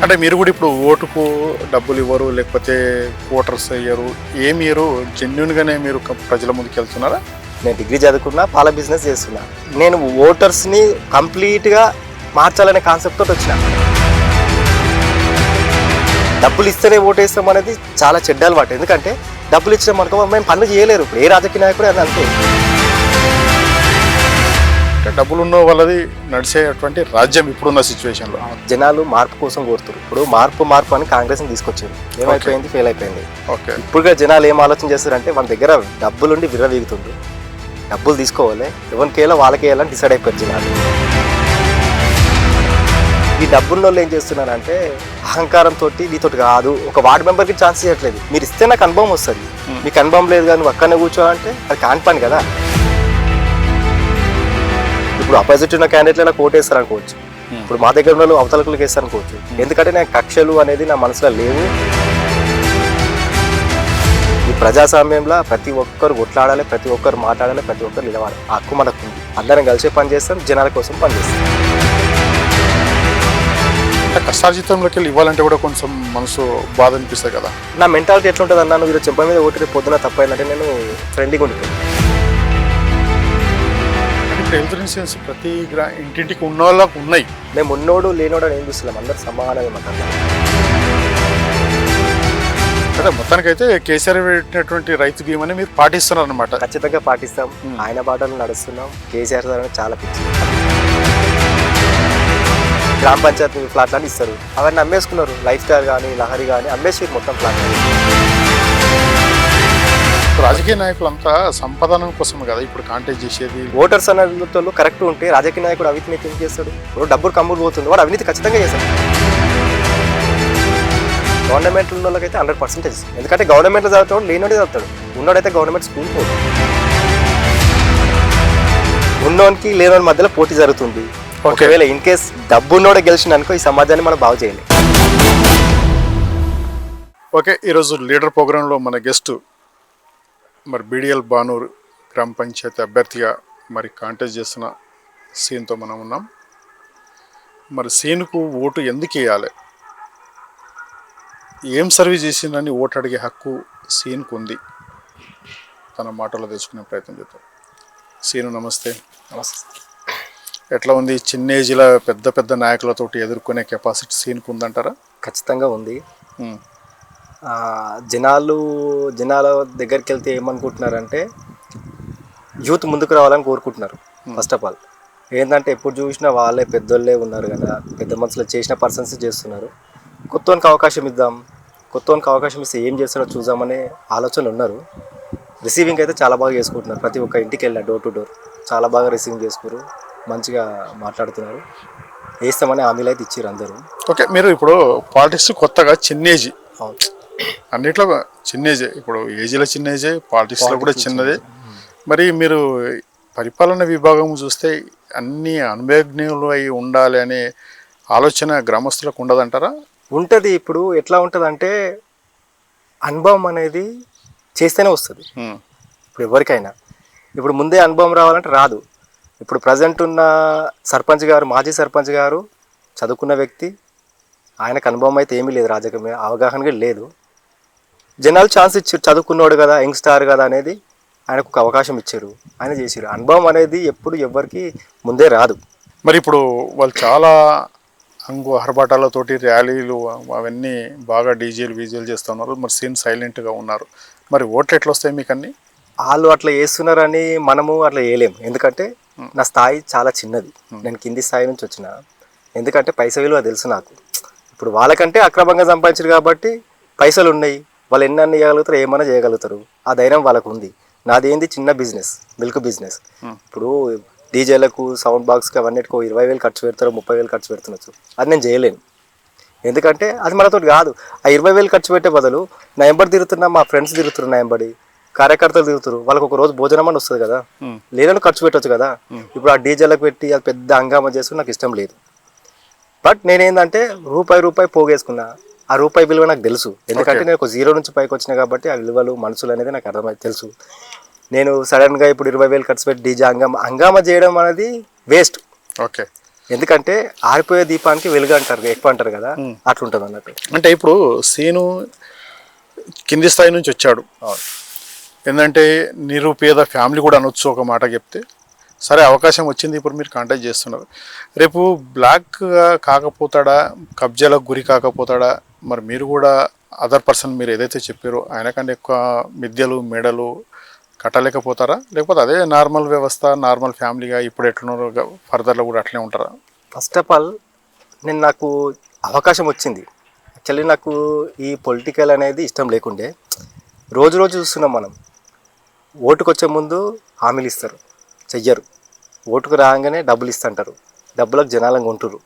అంటే మీరు కూడా ఇప్పుడు ఓటుకు డబ్బులు ఇవ్వరు, లేకపోతే ఓటర్స్ అయ్యారు, ఏమి ఇయ్యరు, జెన్యున్గానే మీరు ప్రజల ముందుకు వెళ్తున్నారా? నేను డిగ్రీ చదువుకున్నా, పాల బిజినెస్ చేస్తున్నా. నేను ఓటర్స్ని కంప్లీట్గా మార్చాలనే కాన్సెప్ట్ తోటి వచ్చిన. డబ్బులు ఇస్తేనే ఓటేస్తాం అనేది చాలా చెడ్డ అలవాటు. ఎందుకంటే డబ్బులు ఇచ్చినాం అనుకో మేము పనులు చేయలేరు. ఇప్పుడు ఏ రాజకీయ నాయకుడు అది అంతే. డబ్బులు ఉన్న వాళ్ళది నడిచేటువంటి రాజ్యం ఇప్పుడున్న సిచ్యువేషన్లో. జనాలు మార్పు కోసం కోరుతారు. ఇప్పుడు మార్పు అని కాంగ్రెస్ని తీసుకొచ్చారు. ఏమైపోయింది? ఫెయిల్ అయిపోయింది. ఓకే. ఇప్పుడుగా జనాలు ఏం ఆలోచన చేస్తారంటే వాళ్ళ దగ్గర డబ్బులుండి విర్రవీగుతుంది, డబ్బులు తీసుకోవాలి, ఎవరికి వేయాలో వాళ్ళకి వేయాలని డిసైడ్ అయిపోయారు జనాలు. ఈ డబ్బున్న వాళ్ళు ఏం చేస్తున్నారంటే అహంకారంతో నీతోటి కాదు, ఒక వార్డు మెంబర్కి ఛాన్స్ ఇవ్వట్లేదు. మీరు ఇస్తే నాకు అనుభవం వస్తుంది, మీకు అనుభవం లేదు కానీ నువ్వు అక్కడనే కూర్చోవాలంటే అది కాని పని కదా. ఇప్పుడు అపోజిట్ ఉన్న క్యాండిడేట్ల ఓటేస్తారు అనుకోవచ్చు, ఇప్పుడు మా దగ్గర ఉన్న వాళ్ళు అవతలకులకు వేస్తారు అనుకోవచ్చు. ఎందుకంటే నాకు కక్షలు అనేది నా మనసులో లేవు. ఈ ప్రజాస్వామ్యంలో ప్రతి ఒక్కరు కొట్లాడాలి, ప్రతి ఒక్కరు మాట్లాడాలి, ప్రతి ఒక్కరు నిలవాలి. ఆ హక్కు మనకు ఉంది. అందరం కలిసే పని చేస్తాం, జనాల కోసం పని చేస్తాం. కష్టార్జితంలోకి వెళ్ళి ఇవ్వాలంటే కూడా కొంచెం మనసు బాధ అనిపిస్తుంది కదా. నా మెంటాలిటీ ఎట్లా ఉంటుంది అన్నా, నువ్వు చెంప మీద ఓటు పొద్దున తప్పైందంటే నేను ఫ్రెండ్లీగా ఉండిపోయాను. హెల్త్ ఇన్సూరెన్స్ ప్రతి ఇంటింటికి ఉన్న వాళ్ళకు ఉన్నాయి. మేము ఉన్నోడు లేనోడు అని ఏం చూస్తున్నాం, అందరు సమానంగా మాట్లాడతాం. అదే మొత్తానికైతే కేసీఆర్ పెట్టినటువంటి రైతు బీమాని మీరు పాటిస్తున్నారు అనమాట. ఖచ్చితంగా పాటిస్తాం. ఆయన బాటలు నడుస్తున్నాం. కేసీఆర్ సార్ అనేది చాలా పిచ్చి. గ్రామ పంచాయతీ ఫ్లాట్లని ఇస్తారు, అవన్నీ అమ్మేసుకున్నారు. లైఫ్ స్టైల్ కానీ లహరి కానీ అమ్మేసి మొత్తం ఫ్లాట్. రాజకీయ నాయకులంతా సంపాదన కోసం కదా ఇప్పుడు కాంటాక్ట్ చేసేది. ఓటర్స్ అనే కరెక్ట్ ఉంటే రాజకీయ నాయకుడు అవినీతి ఏం చేస్తాడు? ఇప్పుడు డబ్బులు కమ్ముడు పోతుంది, వాడు అవినీతి ఖచ్చితంగా చేస్తాడు. గవర్నమెంట్ ఉన్న వాళ్ళకైతే 100%. ఎందుకంటే గవర్నమెంట్లో చదువుతాడు, లేనోడే చదువుతాడు. ఉన్నోడైతే గవర్నమెంట్ స్కూల్ పోదు. ఉన్నోనికి లేనోని మధ్యలో పోటీ జరుగుతుంది. ఒకవేళ ఇన్ కేస్ డబ్బున్నోడే గెలిచిన అనుకో ఈ సమాజాన్ని మనం బాగు చేయాలి. ఓకే, ఈరోజు లీడర్ ప్రోగ్రాంలో మన గెస్ట్ మరి బీడిఎల్ బానూరు గ్రామ పంచాయతీ అభ్యర్థిగా మరి కాంటెస్ట్ చేస్తున్న సీన్తో మనం ఉన్నాం. మరి సీన్కు ఓటు ఎందుకు వేయాలి, ఏం సర్వీస్ చేసిందని ఓటు అడిగే హక్కు సీన్కు ఉంది, తన మాటలో తెలుసుకునే ప్రయత్నం చేద్దాం. సీను నమస్తే. నమస్తే. ఎట్లా ఉంది? చిన్న ఏజ్లో పెద్ద పెద్ద నాయకులతోటి ఎదుర్కొనే కెపాసిటీ సీన్కు ఉందంటారా? ఖచ్చితంగా ఉంది. జనాల దగ్గరికి వెళ్తే ఏమనుకుంటున్నారంటే యూత్ ముందుకు రావాలని కోరుకుంటున్నారు. ఫస్ట్ ఆఫ్ ఆల్ ఏంటంటే ఎప్పుడు చూసినా వాళ్ళే పెద్దోళ్ళే ఉన్నారు కదా, పెద్ద మనుషులు చేసిన పర్సన్స్ చేస్తున్నారు. కొత్తోనికి అవకాశం ఇద్దాం, కొత్తోనికి అవకాశం ఇస్తే ఏం చేస్తారో చూద్దామనే ఆలోచనలు ఉన్నారు. రిసీవింగ్ అయితే చాలా బాగా చేసుకుంటున్నారు. ప్రతి ఒక్క ఇంటికి వెళ్ళిన డోర్ టు డోర్ చాలా బాగా రిసీవింగ్ చేసుకున్నారు, మంచిగా మాట్లాడుతున్నారు. వేస్తామని హామీలు అయితే ఇచ్చారు అందరూ. ఓకే, మీరు ఇప్పుడు పాలిటిక్స్ కొత్తగా చిన్న ఏజ్, అన్నిట్లో చిన్న ఏజే, ఇప్పుడు ఏజ్లో చిన్న ఏజే, పాలిటిక్స్లో కూడా చిన్నదే. మరి మీరు పరిపాలన విభాగం చూస్తే అన్ని అనుభవజ్ఞులు అయి ఉండాలి అనే ఆలోచన గ్రామస్తులకు ఉండదంటారా? ఉంటుంది. ఇప్పుడు ఎట్లా ఉంటుంది అంటే అనుభవం అనేది చేస్తేనే వస్తుంది. ఇప్పుడు ఎవరికైనా ఇప్పుడు ముందే అనుభవం రావాలంటే రాదు. ఇప్పుడు ప్రజెంట్ ఉన్న సర్పంచ్ గారు, మాజీ సర్పంచ్ గారు చదువుకున్న వ్యక్తి, ఆయనకు అనుభవం అయితే ఏమీ లేదు, రాజకీయ అవగాహన లేదు. జనాలు ఛాన్స్ ఇచ్చారు, చదువుకున్నాడు కదా, యంగ్ స్టార్ కదా అనేది ఆయనకు ఒక అవకాశం ఇచ్చారు, ఆయన చేసారు. అనుభవం అనేది ఎప్పుడు ఎవరికి ముందే రాదు. మరి ఇప్పుడు వాళ్ళు చాలా ఆర్భాటాలతోటి ర్యాలీలు అవన్నీ బాగా డీజేలు వీజేలు చేస్తున్నారు, మరి సీన్ సైలెంట్గా ఉన్నారు. మరి ఓట్లు ఎట్లా వస్తాయి మీకు అన్నీ? వాళ్ళు అట్లా చేస్తున్నారని మనము అట్లా వేయలేము. ఎందుకంటే నా స్థాయి చాలా చిన్నది, నేను కింది స్థాయి నుంచి వచ్చిన. ఎందుకంటే పైస విలువ తెలుసు నాకు. ఇప్పుడు వాళ్ళకంటే అక్రమంగా సంపాదించారు కాబట్టి పైసలు ఉన్నాయి, వాళ్ళు ఎన్ని చేయగలుగుతారు, ఏమైనా చేయగలుగుతారు, ఆ ధైర్యం వాళ్ళకు ఉంది. నాది ఏంది చిన్న బిజినెస్, మిల్క్ బిజినెస్. ఇప్పుడు డీజేలకు, సౌండ్ బాక్స్కి అవన్నిటికో 20,000 ఖర్చు పెడతారు, 30,000 ఖర్చు పెడుతున్నారు. అది నేను చేయలేను. ఎందుకంటే అది మనతో కాదు. ఆ 20,000 ఖర్చు పెట్టే బదులు నా ఎంబడి తిరుగుతున్నా, మా ఫ్రెండ్స్ తిరుగుతున్నారు, నా ఎంబడి కార్యకర్తలు తిరుగుతారు, వాళ్ళకి ఒక రోజు భోజనం అని వస్తుంది కదా, లేదని ఖర్చు పెట్టవచ్చు కదా. ఇప్పుడు ఆ డీజేలకు పెట్టి అది పెద్ద హంగామా చేసుకుని నాకు ఇష్టం లేదు. బట్ నేనేంటంటే రూపాయి పోగేసుకున్నా, ఆ రూపాయి విలువ నాకు తెలుసు. ఎందుకంటే నేను ఒక 0 నుంచి పైకి వచ్చినా కాబట్టి ఆ విలువలు మనుషులు అనేది నాకు అర్థమైతే తెలుసు. నేను సడన్గా ఇప్పుడు 20,000 ఖర్చు పెట్టి డీజే హంగామా చేయడం అనేది వేస్ట్. ఓకే, ఎందుకంటే ఆరిపోయే దీపానికి వెలుగు అంటారు, ఎక్కువ అంటారు కదా, అట్లుంటుంది అన్నట్టు. అంటే ఇప్పుడు సీను కింది స్థాయి నుంచి వచ్చాడు, ఏంటంటే నిరుపేద ఫ్యామిలీ కూడా అనొచ్చు ఒక మాట చెప్తే. సరే అవకాశం వచ్చింది, ఇప్పుడు మీరు కాంటాక్ట్ చేస్తున్నారు. రేపు బ్లాక్గా కాకపోతాడా, కబ్జాలకు గురి కాకపోతాడా? మరి మీరు కూడా అదర్ పర్సన్ మీరు ఏదైతే చెప్పారో ఆయనకంటే ఎక్కువ మిద్దెలు మెడలు కట్టలేకపోతారా? లేకపోతే అదే నార్మల్ వ్యవస్థ, నార్మల్ ఫ్యామిలీగా ఇప్పుడు ఎట్లున్నారో ఫర్దర్లో కూడా అట్లే ఉంటారా? ఫస్ట్ ఆఫ్ ఆల్ నాకు అవకాశం వచ్చింది. యాక్చువల్లీ నాకు ఈ పొలిటికల్ అనేది ఇష్టం లేకుండే. రోజు రోజు చూస్తున్నాం మనం, ఓటుకు వచ్చే ముందు హామీలు ఇస్తారు, చెయ్యరు. ఓటుకు రాగానే డబ్బులు ఇస్తుంటారు, డబ్బులకు జనాలను కొంటురు.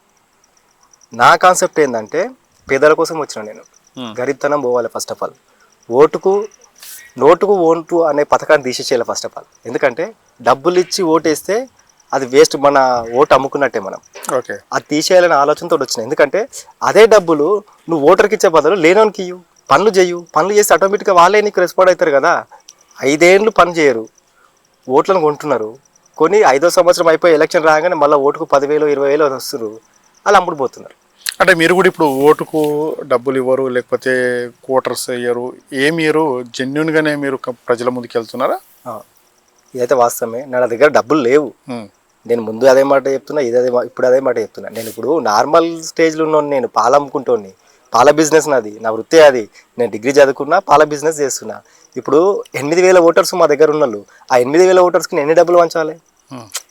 నా కాన్సెప్ట్ ఏంటంటే పేదల కోసం వచ్చిన నేను, గరీబ్తనం పోవాలి. ఫస్ట్ ఆఫ్ ఆల్ నోటుకు ఓటు అనే పథకాన్ని తీసేసేయాలి ఫస్ట్ ఆఫ్ ఆల్. ఎందుకంటే డబ్బులు ఇచ్చి ఓటేస్తే అది వేస్ట్, మన ఓటు అమ్ముకున్నట్టే మనం. ఓకే, అది తీసేయాలనే ఆలోచనతో వచ్చినాయి. ఎందుకంటే అదే డబ్బులు నువ్వు ఓటర్కి ఇచ్చే బదులు లేనోనికి ఇయ్యు, పనులు చేయు. పనులు చేస్తే ఆటోమేటిక్గా వాళ్ళే నీకు రెస్పాండ్ అవుతారు కదా. 5 ఏళ్ళు పని చేయరు, ఓట్లను కొంటున్నారు. కొని 5వ సంవత్సరం అయిపోయి ఎలక్షన్ రాగానే మళ్ళీ ఓటుకు 10,000 20,000 వస్తున్నారు, అలా అమ్ముడుపోతున్నారు. అంటే మీరు కూడా ఇప్పుడు ఓటుకు డబ్బులు ఇవ్వరు, లేకపోతే కోటర్స్ అయ్యారు, ఏమి ఇయ్యరు, జెన్యున్గానే మీరు ప్రజల ముందుకు వెళ్తున్నారా? ఇదైతే వాస్తవమే. నా దగ్గర డబ్బులు లేవు. నేను ముందు అదే మాట చెప్తున్నా, ఇప్పుడు అదే మాట చెప్తున్నా. నేను ఇప్పుడు నార్మల్ స్టేజ్లో ఉన్నాను. నేను పాలు అమ్ముకుంటోని, పాల బిజినెస్ నాది, నా వృత్తి అది. నేను డిగ్రీ చదువుకున్నా, పాల బిజినెస్ చేస్తున్నా. ఇప్పుడు 8,000 ఓటర్స్ మా దగ్గర ఉన్నోళ్ళు, ఆ 8,000 ఓటర్స్కి నేను ఎన్ని డబ్బులు పంచాలి?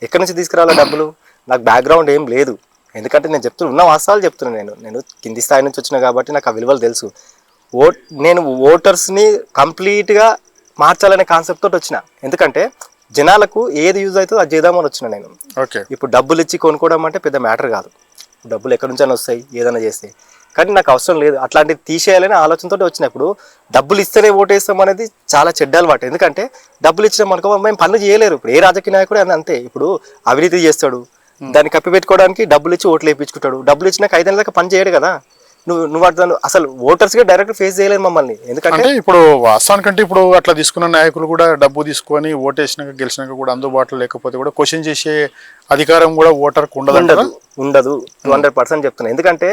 ఎక్కడి నుంచి తీసుకురావాలి డబ్బులు? నాకు బ్యాక్గ్రౌండ్ ఏం లేదు. ఎందుకంటే నేను ఉన్న వాస్తవాలు చెప్తున్నాను. నేను కింది స్థాయి నుంచి వచ్చినా కాబట్టి నాకు ఆ విలువలు తెలుసు. నేను ఓటర్స్ని కంప్లీట్గా మార్చాలనే కాన్సెప్ట్ తోటి వచ్చిన. ఎందుకంటే జనాలకు ఏది యూజ్ అవుతుందో అది చేద్దామని వచ్చిన నేను. ఓకే, ఇప్పుడు డబ్బులు ఇచ్చి కొనుక్కోవడం అంటే పెద్ద మ్యాటర్ కాదు. డబ్బులు ఎక్కడి నుంచైనా వస్తాయి ఏదైనా చేస్తే, కానీ నాకు అవసరం లేదు. అట్లాంటివి తీసేయాలనే ఆలోచనతో వచ్చినప్పుడు డబ్బులు ఇస్తేనే ఓటేస్తాం అనేది చాలా చెడ్డ అలవాటు. ఎందుకంటే డబ్బులు ఇచ్చినాం అనుకో మేము పనులు చేయలేరు. ఇప్పుడు ఏ రాజకీయ నాయకుడు అని అంతే. ఇప్పుడు అవినీతి చేస్తాడు, దాన్ని కప్పిపెట్టుకోవడానికి డబ్బులు ఇచ్చి ఓట్లు వేయించుకుంటాడు. డబ్బులు ఇచ్చినాక 5 ఏళ్ళ దాకా పని చేయడు కదా. నువ్వు అసలు ఓటర్స్గా డైరెక్ట్ ఫేస్ చేయలేదు మమ్మల్ని. ఎందుకంటే ఇప్పుడు వాస్తవానికంటే ఇప్పుడు అట్లా తీసుకున్న నాయకులు కూడా డబ్బు తీసుకొని ఓటేసినాక గెలిచినాక కూడా అందుబాటులో లేకపోతే కూడా క్వశ్చన్ చేసే అధికారం కూడా ఓటర్కి ఉండదు. 200% చెప్తున్నా. ఎందుకంటే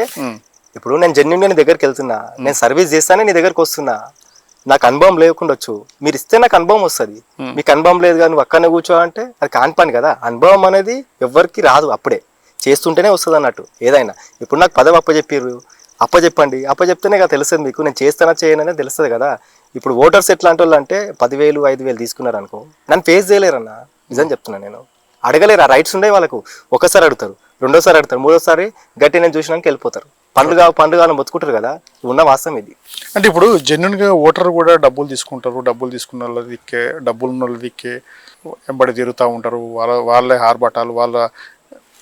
ఇప్పుడు నేను జెన్యున్గా నీ దగ్గరికి వెళ్తున్నా, నేను సర్వీస్ చేస్తానే నీ దగ్గరికి వస్తున్నా. నాకు అనుభవం లేకుండొచ్చు, మీరు ఇస్తే నాకు అనుభవం వస్తుంది. మీకు అనుభవం లేదు కానీ నువ్వు అక్కడనే కూర్చో అంటే అది కాని పని కదా. అనుభవం అనేది ఎవరికి రాదు, అప్పుడే చేస్తుంటేనే వస్తుంది అన్నట్టు ఏదైనా. ఇప్పుడు నాకు పదవి అప్పచెప్పండి, అప్పచెప్తేనే కదా తెలుస్తుంది మీకు నేను చేస్తానా చేయననే తెలుస్తుంది కదా. ఇప్పుడు ఓటర్స్ ఎట్లాంటి వాళ్ళు అంటే 10,000 5,000 తీసుకున్నారు అనుకో, నన్ను ఫేస్ చేయలేరన్నా. నిజం చెప్తున్నాను, నేను అడగలేరు. ఆ రైట్స్ ఉండే వాళ్ళకు. ఒకసారి అడుగుతారు, రెండోసారి అడుగుతారు, మూడోసారి గట్టి నేను చూసినాక వెళ్ళిపోతారు. పండుగ మొత్తుకుంటారు కదా. ఉన్న వాస్తవం ఇది. అంటే ఇప్పుడు జెన్యున్గా ఓటర్ కూడా డబ్బులు తీసుకుంటారు, డబ్బులు తీసుకున్న వాళ్ళ దిక్కే, డబ్బులు ఉన్న వాళ్ళ దిక్కే వెంబడి తిరుగుతూ ఉంటారు. వాళ్ళే ఆర్భటాలు, వాళ్ళ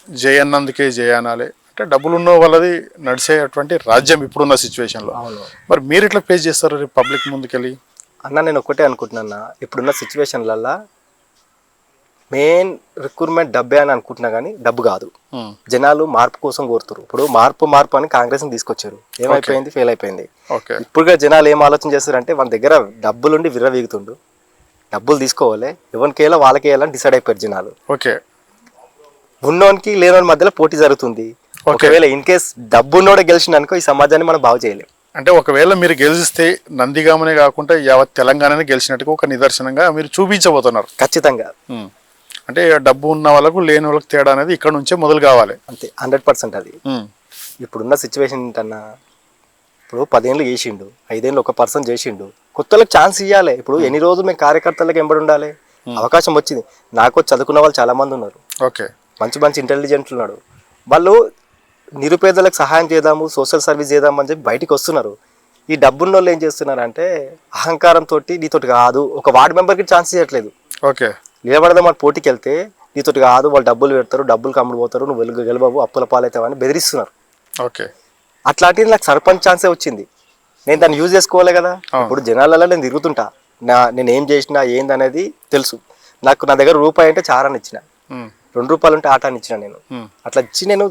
జయన్నందుకే జయానాలే అంటే డబ్బులు ఉన్న వాళ్ళది నడిచేటువంటి రాజ్యం ఇప్పుడున్న సిచ్యువేషన్లో. మరి మీరు ఇట్లా ఫేస్ చేస్తారు రేపు పబ్లిక్ ముందుకెళ్ళి? అన్న నేను ఒకటే అనుకుంటున్నా, ఇప్పుడున్న సిచ్యువేషన్లల్లో మెయిన్ రిక్రూట్మెంట్ డబ్బే అని అనుకుంటున్నా కానీ డబ్బు కాదు. జనాలు మార్పు కోసం కోరుతారు. ఇప్పుడు మార్పు అని కాంగ్రెస్ని తీసుకొచ్చారు, ఏమైపోయింది? ఫెయిల్ అయిపోయింది. ఇప్పుడుగా జనాలు ఏం ఆలోచన చేస్తారంటే వాళ్ళ దగ్గర డబ్బులుండి విర్రవీగుతుండు, డబ్బులు తీసుకోవాలి, ఎవరికి వేయాలో వాళ్ళకి వేయాలని డిసైడ్ అయిపోయారు జనాలు. ఓకే, ఉన్నోనికి లేనోని మధ్యలో పోటీ జరుగుతుంది. ఒకవేళ ఇన్ కేస్ డబ్బున్నోడే గెలిచిన అనుకో ఈ సమాజాన్ని మనం బాగు చేయలేం. అంటే ఒకవేళ మీరు గెలిస్తే నందిగామనే కాకుండా యావత్ తెలంగాణనే గెలిచినట్టుగా ఒక నిదర్శనంగా మీరు చూపించబోతున్నారు. ఖచ్చితంగా. అంటే డబ్బు ఉన్న వాళ్ళకు లేని వాళ్ళకి తేడా అనేది ఇక్కడ నుంచే మొదలు కావాలి. అంతే, 100% అది. ఇప్పుడున్న సిచ్యువేషన్ ఏంటన్నా, ఇప్పుడు 10 ఏళ్ళు చేసిండు, 5 ఏళ్ళు ఒక పర్సన్ చేసిండు, కొత్తలకు ఛాన్స్ ఇవ్వాలి. ఇప్పుడు ఎన్ని రోజులు మేము కార్యకర్తలకు ఎంబడి ఉండాలి? అవకాశం వచ్చింది. నాకు చదువుకున్న వాళ్ళు చాలా మంది ఉన్నారు. ఓకే, మంచి ఇంటెలిజెంట్లు ఉన్నాడు. వాళ్ళు నిరుపేదలకు సహాయం చేద్దాము, సోషల్ సర్వీస్ చేద్దామని చెప్పి బయటికి వస్తున్నారు. ఈ డబ్బున్న వాళ్ళు ఏం చేస్తున్నారు అంటే అహంకారంతో నీతోటి కాదు, ఒక వార్డు మెంబర్కి ఛాన్స్ ఇవ్వట్లేదు. ఓకే, నిలబడదాం అని పోటీకి వెళ్తే నీతోటి కాదు, వాళ్ళు డబ్బులు పెడతారు, డబ్బులు కమ్ముడు పోతారు, నువ్వు గెలవవు, అప్పుల పాలవుతావని బెదిరిస్తున్నారు. ఓకే, అట్లాంటిది నాకు సర్పంచ్ ఛాన్సే వచ్చింది. నేను దాన్ని యూజ్ చేసుకోవాలి కదా. ఇప్పుడు జనాలలో నేను తిరుగుతుంటా, నేను ఏం చేసినా ఏందనేది తెలుసు నాకు. నా దగ్గర రూపాయి అంటే చారాన్ని ఇచ్చిన, 2 రూపాయలు ఉంటే ఆటాన్ని ఇచ్చిన. నేను అట్లా ఇచ్చి నేను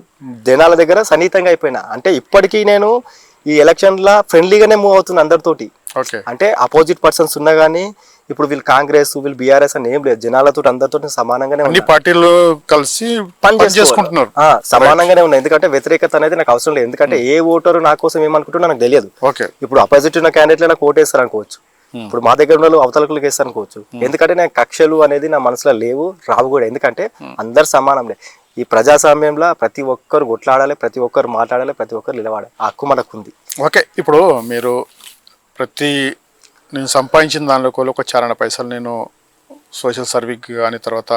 జనాల దగ్గర సన్నిహితంగా అయిపోయినా. అంటే ఇప్పటికీ నేను ఈ ఎలక్షన్లో ఫ్రెండ్లీగానే మూవ్ అవుతున్నా అందరితోటి. అంటే అపోజిట్ పర్సన్స్ ఉన్నా కానీ ఇప్పుడు వీళ్ళు కాంగ్రెస్ వీళ్ళు బీఆర్ఎస్ అని ఏం లేదు, జనాలతో అందరితో సమానంగానే అన్ని పార్టీలు కలిసి పని చేసుకుంటున్నారు. సమానంగానే ఉన్నాయి. ఎందుకంటే వ్యతిరేకత అనేది నాకు అవసరం లేదు. ఎందుకంటే ఏ ఓటరు నా కోసం ఏమనుకుంటున్నా నాకు తెలియదు. ఇప్పుడు అపోజిట్ ఉన్న క్యాండిడేట్ నాకు ఓటేస్తారు అనుకోవచ్చు, ఇప్పుడు మా దగ్గర ఉన్న అవతలకులకు వేస్తారు అనుకోవచ్చు. ఎందుకంటే నాకు కక్షలు అనేది నా మనసులో లేవు, రావు కూడా. ఎందుకంటే అందరు సమానంలే. ఈ ప్రజాస్వామ్యంలో ప్రతి ఒక్కరు కొట్లాడాలి, ప్రతి ఒక్కరు మాట్లాడాలి, ప్రతి ఒక్కరు నిలబడాలి. ఆ హక్కు మనకు ఉంది. ఓకే, ఇప్పుడు మీరు నేను సంపాదించిన దానిలో ఒక చారణ పైసలు నేను సోషల్ సర్వీస్ కానీ తర్వాత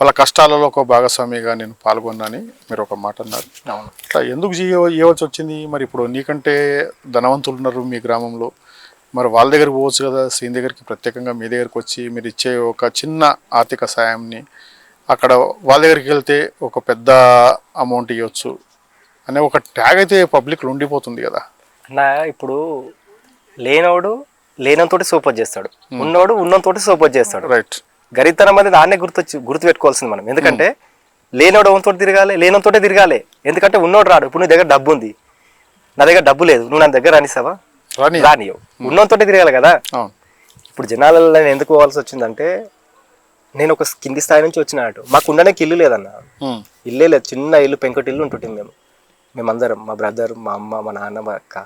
వాళ్ళ కష్టాలలో ఒక భాగస్వామిగా నేను పాల్గొన్నాని మీరు ఒక మాట అన్నారు. అట్లా ఎందుకు చేయవలసి వచ్చింది? మరి ఇప్పుడు నీకంటే ధనవంతులు ఉన్నారు మీ గ్రామంలో, మరి వాళ్ళ దగ్గరికి పోవచ్చు కదా, సీన్ దగ్గరికి ప్రత్యేకంగా మీ దగ్గరికి వచ్చి మీరు ఇచ్చే ఒక చిన్న ఆర్థిక సాయాన్ని అక్కడ వాళ్ళ దగ్గరికి వెళ్తే ఒక పెద్ద అమౌంట్ ఇవ్వచ్చు అనే ఒక ట్యాగ్ అయితే పబ్లిక్లో ఉండిపోతుంది కదా అన్న. ఇప్పుడు లేనోడు లేనంతోటి సపోర్ట్ చేస్తాడు, ఉన్నోడు ఉన్నంతోటి సపోర్ట్ చేస్తాడు. రైట్. గరితనం అనేది దాన్నే గుర్తు పెట్టుకోవాల్సింది మనం. ఎందుకంటే లేనోడు ఎవరితో తిరగాలి, లేనంతోటే తిరగాలి. ఎందుకంటే ఉన్నోడు రాడు. ఇప్పుడు నీ దగ్గర డబ్బు ఉంది, నా దగ్గర డబ్బు లేదు, నువ్వు నా దగ్గర రానిస్తావా? రానియవు. ఉన్నంతోటే తిరగాలి కదా. ఇప్పుడు జనాలలో నేను ఎందుకు పోవాల్సి వచ్చిందంటే, నేను ఒక కింది స్థాయి నుంచి వచ్చినట్టు. మాకు ఉండడానికి ఇల్లు లేదన్న, ఇల్లే లేదు. చిన్న ఇల్లు, పెంకటి ఇల్లు ఉంటుంటే మేమందరం, మా బ్రదర్, మా అమ్మ, మా నాన్న, మా అక్క.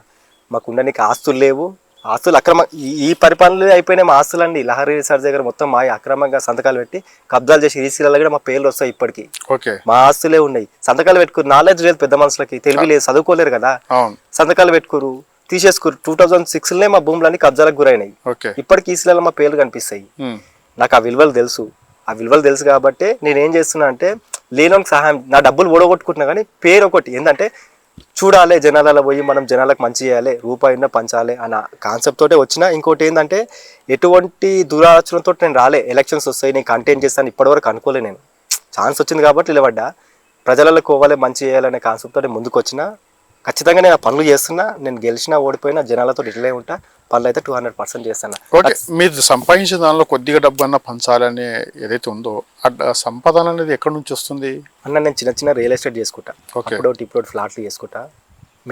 మాకు ఉండడానికి ఆస్తులు లేవు. ఆస్తులు అక్రమ ఈ పరిపాలనలు అయిపోయినాయి. మా ఆస్తులండి లహరి రిసార్ట్స్ దగ్గర మొత్తం మా అక్రమంగా సంతకాలు పెట్టి కబ్జాలు చేసి ఈసీలలో కూడా మా పేర్లు వస్తాయి ఇప్పటికీ. మా ఆస్తులే ఉన్నాయి. సంతకాలు పెట్టుకురు. నాలెడ్జ్ లేదు పెద్ద మనుషులకి, తెలివి లేదు, చదువుకోలేరు కదా. సంతకాలు పెట్టుకురు, తీసేసుకురు. 2006లోనే మా భూములన్నీ కబ్జాలకు గురైనాయి. ఇప్పటికి ఈసీలలో మా పేర్లు కనిపిస్తాయి. నాకు ఆ విలువలు తెలుసు కాబట్టి నేనేం చేస్తున్నా అంటే, లేనోనికి సహాయం, నా డబ్బులు ఓడగొట్టుకుంటున్నా కానీ పేరు ఒకటి ఏంటంటే చూడాలి, జనాలలో పోయి మనం జనాలకు మంచి చేయాలి, రూపాయినా పంచాలి అన్న కాన్సెప్ట్ తోటే వచ్చిన. ఇంకోటి ఏంటంటే, ఎటువంటి దురాలోచనతో నేను రాలే. ఎలక్షన్స్ వస్తాయి, నేను కంటెంట్ చేస్తాను ఇప్పటివరకు అనుకోలే. నేను ఛాన్స్ వచ్చింది కాబట్టి నిలబడ్డా. ప్రజలలో పోవాలి, మంచి చేయాలనే కాన్సెప్ట్ తోటి ముందుకు వచ్చిన. ఖచ్చితంగా నేను పనులు చేస్తున్నా. నేను గెలిచినా ఓడిపోయినా జనాలతో ఇట్లే ఉంటా. పనులు అయితే 200% చేస్తాను. ఓకే, మీరు సంపాదించిన దానిలో కొద్దిగా డబ్బు అన్న పంచాలని ఏదైతే ఉందో, సంపాదన అనేది ఎక్కడి నుంచి వస్తుంది అన్న? నేను చిన్న రియల్ ఎస్టేట్ చేసుకుంటా, ఇప్పుడు ఫ్లాట్లు చేసుకుంటా.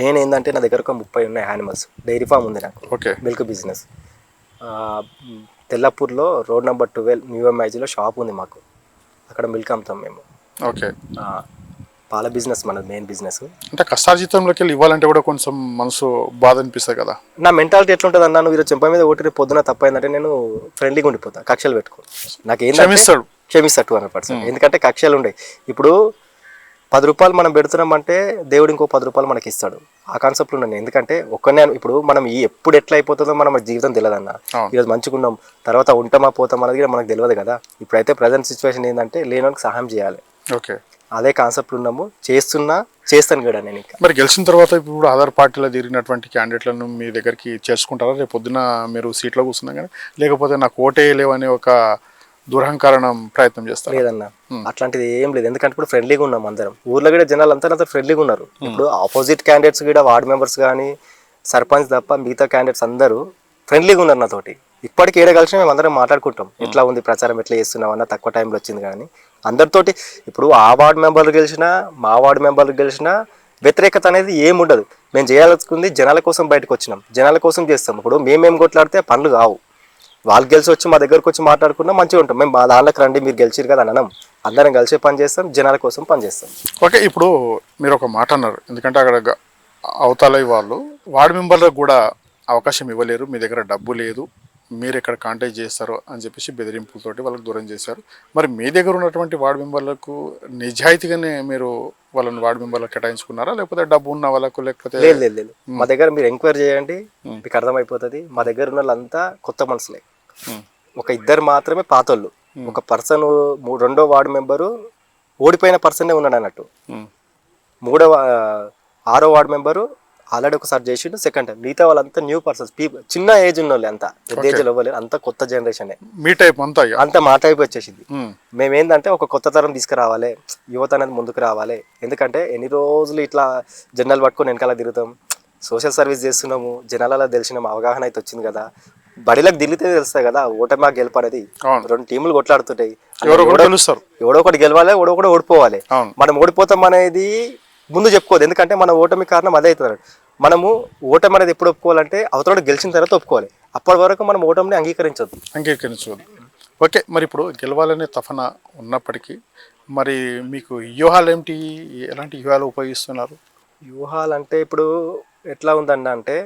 మెయిన్ ఏంటంటే నా దగ్గర ఒక 30 ఉన్నాయి యానిమల్స్. డైరీ ఫామ్ ఉంది నాకు, మిల్క్ బిజినెస్. తెల్లపూర్లో రోడ్ నెంబర్ 12 న్యూ ఎంఐజీలో షాప్ ఉంది మాకు. అక్కడ మిల్క్ అమ్ముతాం మేము. ఓకే, పాల బిజినెస్ మనది మెయిన్ బిజినెస్. అంటే కష్టార్జితంలోకి వెళ్ళి ఇవ్వాలంటే కూడా కొంచెం మనసు బాధ అనిపిస్తుంది కదా. నా మెంటాలిటీ ఎట్లుంటుంది అన్న, నువ్వు ఈరోజు చెంప మీద ఒకటి పొద్దున తప్పైందంటే నేను ఫ్రెండ్లీగా ఉండిపోతా, కక్షలు పెట్టుకో. నాకు ఏం క్షమిస్తా 200%. ఎందుకంటే కక్షలు ఉండే. ఇప్పుడు 10 రూపాయలు మనం పెడుతున్నామంటే దేవుడు ఇంకో 10 రూపాయలు మనకి ఇస్తాడు. ఆ కాన్సెప్ట్ ఉన్నాను. ఎందుకంటే ఒక్కనే ఇప్పుడు మనం ఎప్పుడు ఎట్లా అయిపోతుందో మన జీవితం తెలియదన్న. ఈరోజు మంచిగా ఉన్నాం, తర్వాత ఉంటామా పోతాం అనేది కూడా మనకు తెలియదు కదా. ఇప్పుడైతే ప్రజెంట్ సిచ్యువేషన్ ఏంటంటే లేనోనికి సహాయం చేయాలి. ఓకే, అదే కాన్సెప్ట్ ఉన్నాము, చేస్తాను కూడా నేను. ఇంకా మరి గెలిచిన తర్వాత ఇప్పుడు ఆధార్ పార్టీలో తిరిగినటువంటి క్యాండిడేట్లను మీ దగ్గరికి చేర్చుకుంటారా? రేపు పొద్దున మీరు సీట్లో కూర్చున్నా కానీ, లేకపోతే నాకు ఓటే లేవనే ఒక దురహంకారం ప్రయత్నం చేస్తారు? లేదన్న, అట్లాంటిది ఏం లేదు. ఎందుకంటే ఇప్పుడు ఫ్రెండ్లీగా ఉన్నాం అందరం. ఊర్లో కూడా జనాలు అంతా ఫ్రెండ్లీగా ఉన్నారు. ఇప్పుడు ఆపోజిట్ క్యాండిడేట్స్ కూడా, వార్డ్ మెంబర్స్ కానీ, సర్పంచ్ తప్ప మిగతా క్యాండిడేట్స్ అందరూ ఫ్రెండ్లీగా ఉన్నారు నాతోటి. ఇప్పటికి ఏడ కలిసి మేము అందరం మాట్లాడుకుంటాం, ఎట్లా ఉంది ప్రచారం, ఎట్లా చేస్తున్నాం అన్న. తక్కువ టైంలో వచ్చింది కానీ అందరితోటి. ఇప్పుడు ఆ వార్డు మెంబర్లు గెలిచినా, మా వార్డు మెంబర్లు గెలిచినా వ్యతిరేకత అనేది ఏముండదు. మేము చేయాల్సింది జనాల కోసం బయటకు వచ్చినాం, జనాల కోసం చేస్తాం. ఇప్పుడు మేమేం కొట్లాడితే పనులు కావు. వాళ్ళు గెలిచి వచ్చి మా దగ్గరకు వచ్చి మాట్లాడుకున్నా మంచిగా ఉంటాం. మేము మా దాంట్లోకి రండి, మీరు గెలిచిరు కదా అనడం. అందరం కలిసే పని చేస్తాం, జనాల కోసం పని చేస్తాం. ఓకే, ఇప్పుడు మీరు ఒక మాట అన్నారు. ఎందుకంటే అక్కడ అవతల వాళ్ళు వార్డు మెంబర్లకు కూడా అవకాశం ఇవ్వలేరు, మీ దగ్గర డబ్బు లేదు, మీరు ఎక్కడ కాంటాక్ట్ చేస్తారో అని చెప్పేసి బెదిరింపులతోటి వాళ్ళకి దూరం చేశారు. మరి మీ దగ్గర ఉన్నటువంటి వార్డు మెంబర్లకు నిజాయితీగానే మీరు వాళ్ళని వార్డు మెంబర్లకు కేటాయించుకున్నారా, లేకపోతే డబ్బు ఉన్న వాళ్ళకు? లేకపోతే లేదు, మా దగ్గర మీరు ఎంక్వైరీ చేయండి, మీకు అర్థమైపోతుంది. మా దగ్గర ఉన్న వాళ్ళంతా కొత్త మనుషులే. ఒక 2 మాత్రమే పాతోళ్ళు. ఒక పర్సన్, రెండో వార్డు మెంబరు ఓడిపోయిన పర్సనే ఉన్నాడు అన్నట్టు. 6వ వార్డు మెంబరు ఆల్రెడీ ఒకసారి చేసిండు, సెకండ్ టైం. మిగతా వాళ్ళంతా న్యూ పర్సన్స్, చిన్న ఏజ్ ఉన్న వాళ్ళు, అంతా పెద్ద ఏజ్ ఇవ్వలేదు, అంతా కొత్త జనరేషన్. మీ టైప్ అంతా మా టైప్ వచ్చేసింది. మేమేందంటే ఒక కొత్త తరం తీసుకురావాలి, యువత అనేది ముందుకు రావాలి. ఎందుకంటే ఎన్ని రోజులు ఇట్లా జనాలు పట్టుకొని వెనకాల తిరుగుతాం. సోషల్ సర్వీస్ చేస్తున్నాము, జనాలలో తెలిసిన అవగాహన అయితే వచ్చింది కదా. బడిలకు దిల్లితే తెలుస్తాయి కదా ఓటమి గెలుపు అనేది. 2 టీములు కొట్లాడుతుంటాయి, ఎవడో ఒకటి గెలవాలి, ఎవడో ఒకటి ఓడిపోవాలి. మనం ఓడిపోతాం అనేది ముందు చెప్పుకోవద్దు. ఎందుకంటే మన ఓటమి కారణం అదే అవుతుంది. మనము ఓటమి అనేది ఎప్పుడు ఒప్పుకోవాలంటే అవతల గెలిచిన తర్వాత ఒప్పుకోవాలి. అప్పటి వరకు మనం ఓటమిని అంగీకరించొద్దు. అంగీకరించవద్దు. ఓకే, మరి ఇప్పుడు గెలవాలనే తపన ఉన్నప్పటికీ మరి మీకు వ్యూహాలు ఏమిటి, ఎలాంటి వ్యూహాలు ఉపయోగిస్తున్నారు? వ్యూహాలు అంటే ఇప్పుడు ఎట్లా ఉందండి అంటే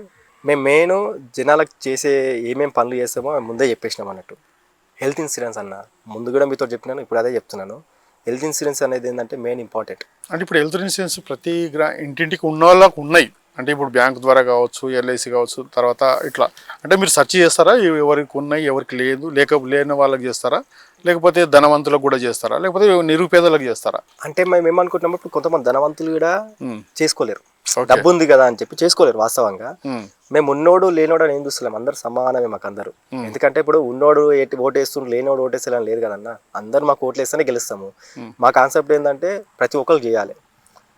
మేము మెయిన్ జనాలకు చేసే ఏమేం పనులు చేస్తామో అవి ముందే చెప్పేసినాం అన్నట్టు. హెల్త్ ఇన్సూరెన్స్ అన్న ముందు కూడా మీతో చెప్పినాను, ఇప్పుడు అదే చెప్తున్నాను. హెల్త్ ఇన్సూరెన్స్ అనేది ఏంటంటే మెయిన్ ఇంపార్టెంట్. అంటే ఇప్పుడు హెల్త్ ఇన్సూరెన్స్ ప్రతి ఇంటింటికి ఉన్న వాళ్ళకు ఉన్నాయి. అంటే ఇప్పుడు బ్యాంక్ ద్వారా కావచ్చు, ఎల్ఐసి కావచ్చు, తర్వాత ఇట్లా అంటే మీరు సెర్చ్ చేస్తారా ఎవరికి ఉన్నాయి ఎవరికి లేదు, లేని వాళ్ళకి చేస్తారా, లేకపోతే ధనవంతులకు కూడా చేస్తారా, లేకపోతే నిరుపేదలకు చేస్తారా? అంటే మేము ఏమనుకుంటున్నాము, ఇప్పుడు కొంతమంది ధనవంతులు కూడా చేసుకోలేరు, ఓకే. డబ్బు ఉంది కదా అని చెప్పి చేసుకోలేరు. వాస్తవంగా ఉమ్, మేము ఉన్నోడు లేనోడు అని ఏం చూస్తలేము, అందరు సమానమే మాకు అందరూ. ఎందుకంటే ఇప్పుడు ఉన్నోడు ఓటేస్తుండ్రు లేనోడు ఓటేసేయాలని లేదు కదన్న, అందరూ మాకు ఓట్లు వేస్తేనే గెలుస్తాము. మా కాన్సెప్ట్ ఏంటంటే ప్రతి ఒక్కరు చేయాలి.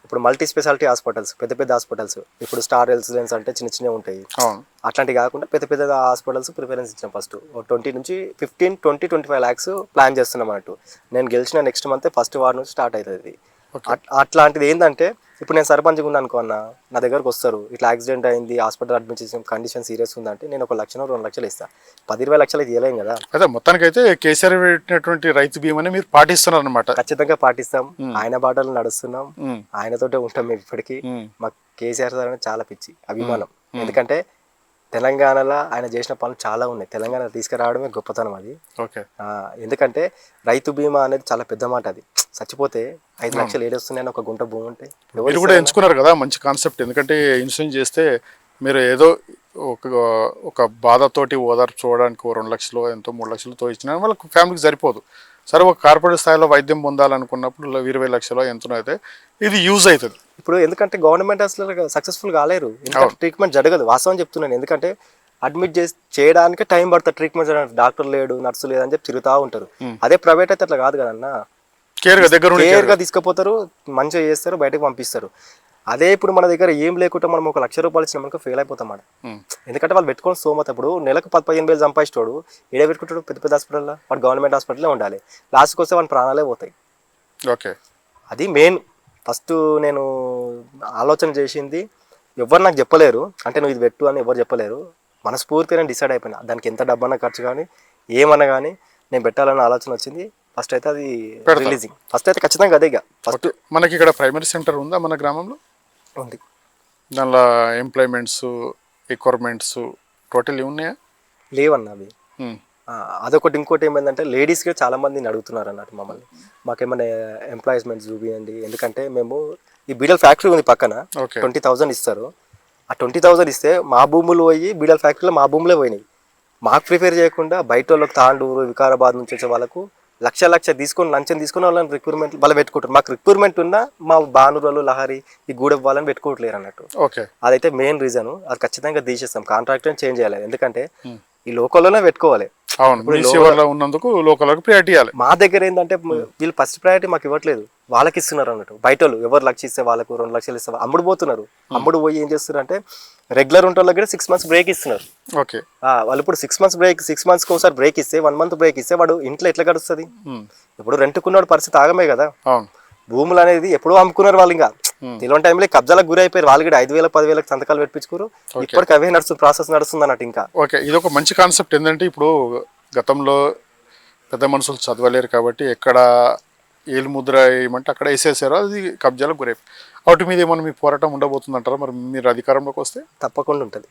ఇప్పుడు మల్టీ స్పెషాలిటీ హాస్పిటల్స్, పెద్ద పెద్ద హాస్పిటల్స్, ఇప్పుడు స్టార్ రెసిడెన్స్ అంటే చిన్న చిన్నవి ఉంటాయి, అవును. అట్లాంటివి కాకుండా పెద్ద పెద్ద హాస్పిటల్స్ ప్రిఫరెన్స్ ఇచ్చాం. ఫస్ట్ 20 నుంచి 25 lakhs ప్లాన్ చేస్తున్నాం అన్నట్టు. నేను గెలిచిన నెక్స్ట్ మంత్ ఫస్ట్ వార్ నుంచి స్టార్ట్ అవుతుంది. అట్లాంటిది ఏంటంటే ఇప్పుడు నేను సర్పంచ్గా ఉన్నాను అనుకో అన్న, నా దగ్గరకు వస్తారు, ఇట్లా యాక్సిడెంట్ అయింది, హాస్పిటల్ అడ్మిట్ చేసిన కండిషన్ సీరియస్ ఉందంటే నేను 1 లక్ష 2 లక్షలు ఇస్తాను. 10-20 లక్షలు అయితే ఇవ్వలేం కదా. అదే మొత్తానికైతే కేసీఆర్ పెట్టినటువంటి రైతు బీమాని మీరు పాటిస్తున్నారు అనమాట. ఖచ్చితంగా పాటిస్తాం, ఆయన బాటలు నడుస్తున్నాం, ఆయనతోటే ఉంటాం మేము ఇప్పటికీ. మాకు కేసీఆర్ సార్ చాలా పిచ్చి అభిమానం. ఎందుకంటే తెలంగాణలో ఆయన చేసిన పనులు చాలా ఉన్నాయి, తెలంగాణ తీసుకురావడమే గొప్పతనం అది. ఓకే. ఎందుకంటే రైతు బీమా అనేది చాలా పెద్ద మాట. అది చచ్చిపోతే 5 లక్షలు ఏడొస్తున్నాయని ఒక గుంట భూమి ఉంటే మీరు కూడా ఎంచుకున్నారు కదా, మంచి కాన్సెప్ట్. ఎందుకంటే ఇన్సూరెన్స్ చేస్తే మీరు ఏదో ఒక బాధతోటి ఓదార్పు చూడడానికి 2 లక్షలు ఎంతో 3 లక్షలతో ఇచ్చిన వాళ్ళకి ఫ్యామిలీకి సరిపోదు. సరే ఒక కార్పొరేట్ స్థాయిలో వైద్యం పొందాలనుకున్నప్పుడు 20 లక్షలు ఎంతో అయితే ఇది యూజ్ అవుతుంది. ఇప్పుడు ఎందుకంటే గవర్నమెంట్ అసలు సక్సెస్ఫుల్ కాలేరు, ఎందుకంటే ట్రీట్మెంట్ జరగదు. వాస్తవం చెప్తున్నాను. ఎందుకంటే అడ్మిట్ చేయడానికి టైం పడుతుంది, ట్రీట్మెంట్ చేయడానికి డాక్టర్ లేడు, నర్సు లేదని చెప్పి తిరుగుతూ ఉంటారు. అదే ప్రైవేట్ అయితే అట్లా కాదు కదన్నా, కేర్గా తీసుకుపోతారు, మంచిగా చేస్తారు, బయటకు పంపిస్తారు. అదే ఇప్పుడు మన దగ్గర ఏం లేకుండా మనం 1 లక్ష రూపాయలు ఇచ్చిన మనకు ఫెయిల్ అయిపోతాం మాట. ఎందుకంటే వాళ్ళు పెట్టుకొని సోమత ఇప్పుడు నెలకు 10-15 వేలు సంపాదించాడు, ఏడే పెట్టుకుంటాడు పెద్ద పెద్ద హాస్పిటల్లో, వాడు గవర్నమెంట్ హాస్పిటల్లో ఉండాలి. లాస్ట్కి వస్తే వాడి ప్రాణాలే పోతాయి. ఓకే, అది మెయిన్. ఫస్ట్ నేను ఆలోచన చేసింది, ఎవరు నాకు చెప్పలేరు, అంటే నువ్వు ఇది పెట్టు అని ఎవరు చెప్పలేరు, మనస్ఫూర్తిగా నేను డిసైడ్ అయిపోయినా. దానికి ఎంత డబ్బన్నా ఖర్చు కానీ ఏమన్నా కానీ నేను పెట్టాలన్న ఆలోచన వచ్చింది. ఫస్ట్ అయితే అది రిలీజింగ్, ఫస్ట్ అయితే ఖచ్చితంగా అదే. ఇక ఫస్ట్ మనకి ఇక్కడ ప్రైమరీ సెంటర్ ఉందా మన గ్రామంలో? ఉంది. దానిలో ఎంప్లాయ్మెంట్స్, రిక్వైర్మెంట్స్ టోటల్ ఉన్నాయా? లేవన్నా అవి. అదొకటి. ఇంకోటి ఏమైందంటే లేడీస్గా చాలా మందిని అడుగుతున్నారు అన్నట్టు మమ్మల్ని, మాకేమైనా ఎంప్లాయ్మెంట్స్ చూపియండి. ఎందుకంటే మేము ఈ బీడల్ ఫ్యాక్టరీ ఉంది పక్కన, 20,000 ఇస్తారు. ఆ 20,000 ఇస్తే మా భూములు పోయి బీడల్ ఫ్యాక్టరీలో మా భూములే పోయినాయి. మాకు ప్రిపేర్ చేయకుండా బయట వాళ్ళకి తాండూరు, వికారాబాద్ నుంచి వచ్చే వాళ్ళకు లక్ష తీసుకొని లంచం తీసుకొని వాళ్ళని రిక్రూట్మెంట్ వాళ్ళు పెట్టుకుంటారు. మాకు రిక్రూట్మెంట్ ఉన్నా మా బానురాలు, లహరి, ఈ గూడె వాళ్ళని పెట్టుకోవట్లేరు అన్నట్టు. ఓకే, అదైతే మెయిన్ రీజన్. అది ఖచ్చితంగా తీసేస్తాం, కాంట్రాక్ట్ చేంజ్ చేయాలి. ఎందుకంటే ఈ లోకల్లోనే పెట్టుకోవాలి. ఉన్నందుకు లోకల్కి ప్రయారిటీ ఇవ్వాలి. మా దగ్గర ఏంటంటే వీళ్ళు ఫస్ట్ ప్రయారిటీ మాకు ఇవ్వట్లేదు, వాళ్ళకి ఇస్తున్నారు అన్నట్టు. బయట వాళ్ళు ఎవరు 1 లక్ష ఇస్తే వాళ్ళకు 2 లక్షలు ఇస్తే అమ్ముడు పోతున్నారు. అమ్ముడు పోయి ఏం చేస్తున్నారు అంటే రెగ్యులర్ ఉంటే వాళ్ళకి 6 months బ్రేక్ ఇస్తున్నారు. ఓకే, వాళ్ళు ఇప్పుడు 6 months బ్రేక్, 6 monthsకి ఒకసారి బ్రేక్ ఇస్తే 1 month బ్రేక్ ఇస్తే వాడు ఇంట్లో ఎట్లా గడుస్తుంది? ఇప్పుడు రెంట్కున్నాడు పరిస్థితి ఆగమే కదా. భూములు అనేది ఎప్పుడో అమ్ముకున్నారు వాళ్ళు, ఇంకా తెలియని టైంలో కబ్జాలకు గురి అయిపోయారు. వాళ్ళు కూడా 5,000-10,000 సంతకాలు పెట్టించుకోరు. ఇప్పటికి అవే ప్రాసెస్ నడుస్తుంది అన్నట్టు. ఇంకా ఓకే, ఇది ఒక మంచి కాన్సెప్ట్. ఏంటంటే ఇప్పుడు గతంలో పెద్ద మనుషులు చదవలేరు కాబట్టి ఎక్కడ ఏలు ముద్ర ఏమంటే అక్కడ వేసేసారో అది కబ్జాలకు గురై. వాటి మీద ఏమన్నా మీ పోరాటం ఉండబోతుంది అంటారా? మరి మీరు అధికారంలోకి వస్తే తప్పకుండా ఉంటుంది.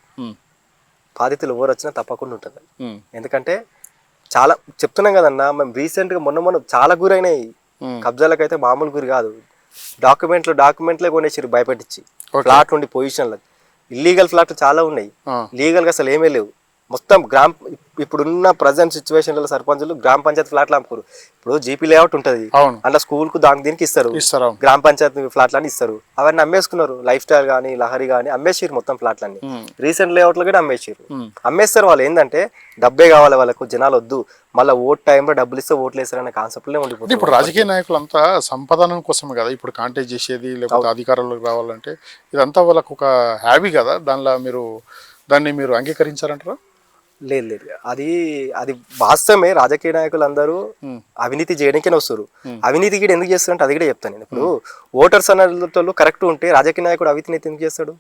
బాధితులు ఎవరు వచ్చినా తప్పకుండా ఉంటుంది. ఎందుకంటే చాలా చెప్తున్నాం కదన్నా, మేము రీసెంట్గా మొన్న చాలా గురైనాయి కబ్జాలకు. అయితే మామూలు గురి కాదు. డాక్యుమెంట్లే కొనేసారు భయపెట్టించి, ఫ్లాట్ ఉండి పొజిషన్లు. ఇల్లీగల్ ఫ్లాట్లు చాలా ఉన్నాయి, లీగల్గా అసలు ఏమీ లేవు. మొత్తం ఇప్పుడున్న ప్రజెంట్ సిచ్యువేషన్లలో సర్పంచులు గ్రామ పంచాయతీ ఫ్లాట్లు అమ్ముకోరు. ఇప్పుడు జీపీ లేఅవుట్ ఉంటుంది, అట్లా స్కూల్కు దీనికి ఇస్తారు, గ్రామ పంచాయతీ ఫ్లాట్లని ఇస్తారు. అవన్నీ అమ్మేసుకున్నారు. లైఫ్ స్టైల్ కానీ, లహరి కానీ అమ్మేసారు మొత్తం ఫ్లాట్లన్నీ. రీసెంట్ లేఅవుట్లు కూడా అమ్మేసారు. అమ్మేస్తారు వాళ్ళు. ఏంటంటే డబ్బే కావాలి వాళ్ళకు, జనాలు వద్దు, మళ్ళీ ఓట్ టైంలో డబ్బులు ఇస్తే ఓట్లు వేస్తారనే కాన్సెప్ట్లే ఉండిపోతుంది. ఇప్పుడు రాజకీయ నాయకులంతా సంపాదన కోసమే కదా ఇప్పుడు కాంటెస్ట్ చేసేది, లేకపోతే అధికారంలోకి రావాలంటే ఇదంతా వాళ్ళకు ఒక హ్యాబీ కదా. దాన్ని మీరు అంగీకరించారంటారా? లేదు, అది వాస్తవమే. రాజకీయ నాయకులు అందరూ అవినీతి చేయడానికే వస్తారు. అవినీతి కూడా ఎందుకు చేస్తారంటే అది కూడా చెప్తాను నేను. ఇప్పుడు ఓటర్స్ అన్న కరెక్ట్ ఉంటే రాజకీయ నాయకుడు అవినీతి ఎందుకు చేస్తాడు?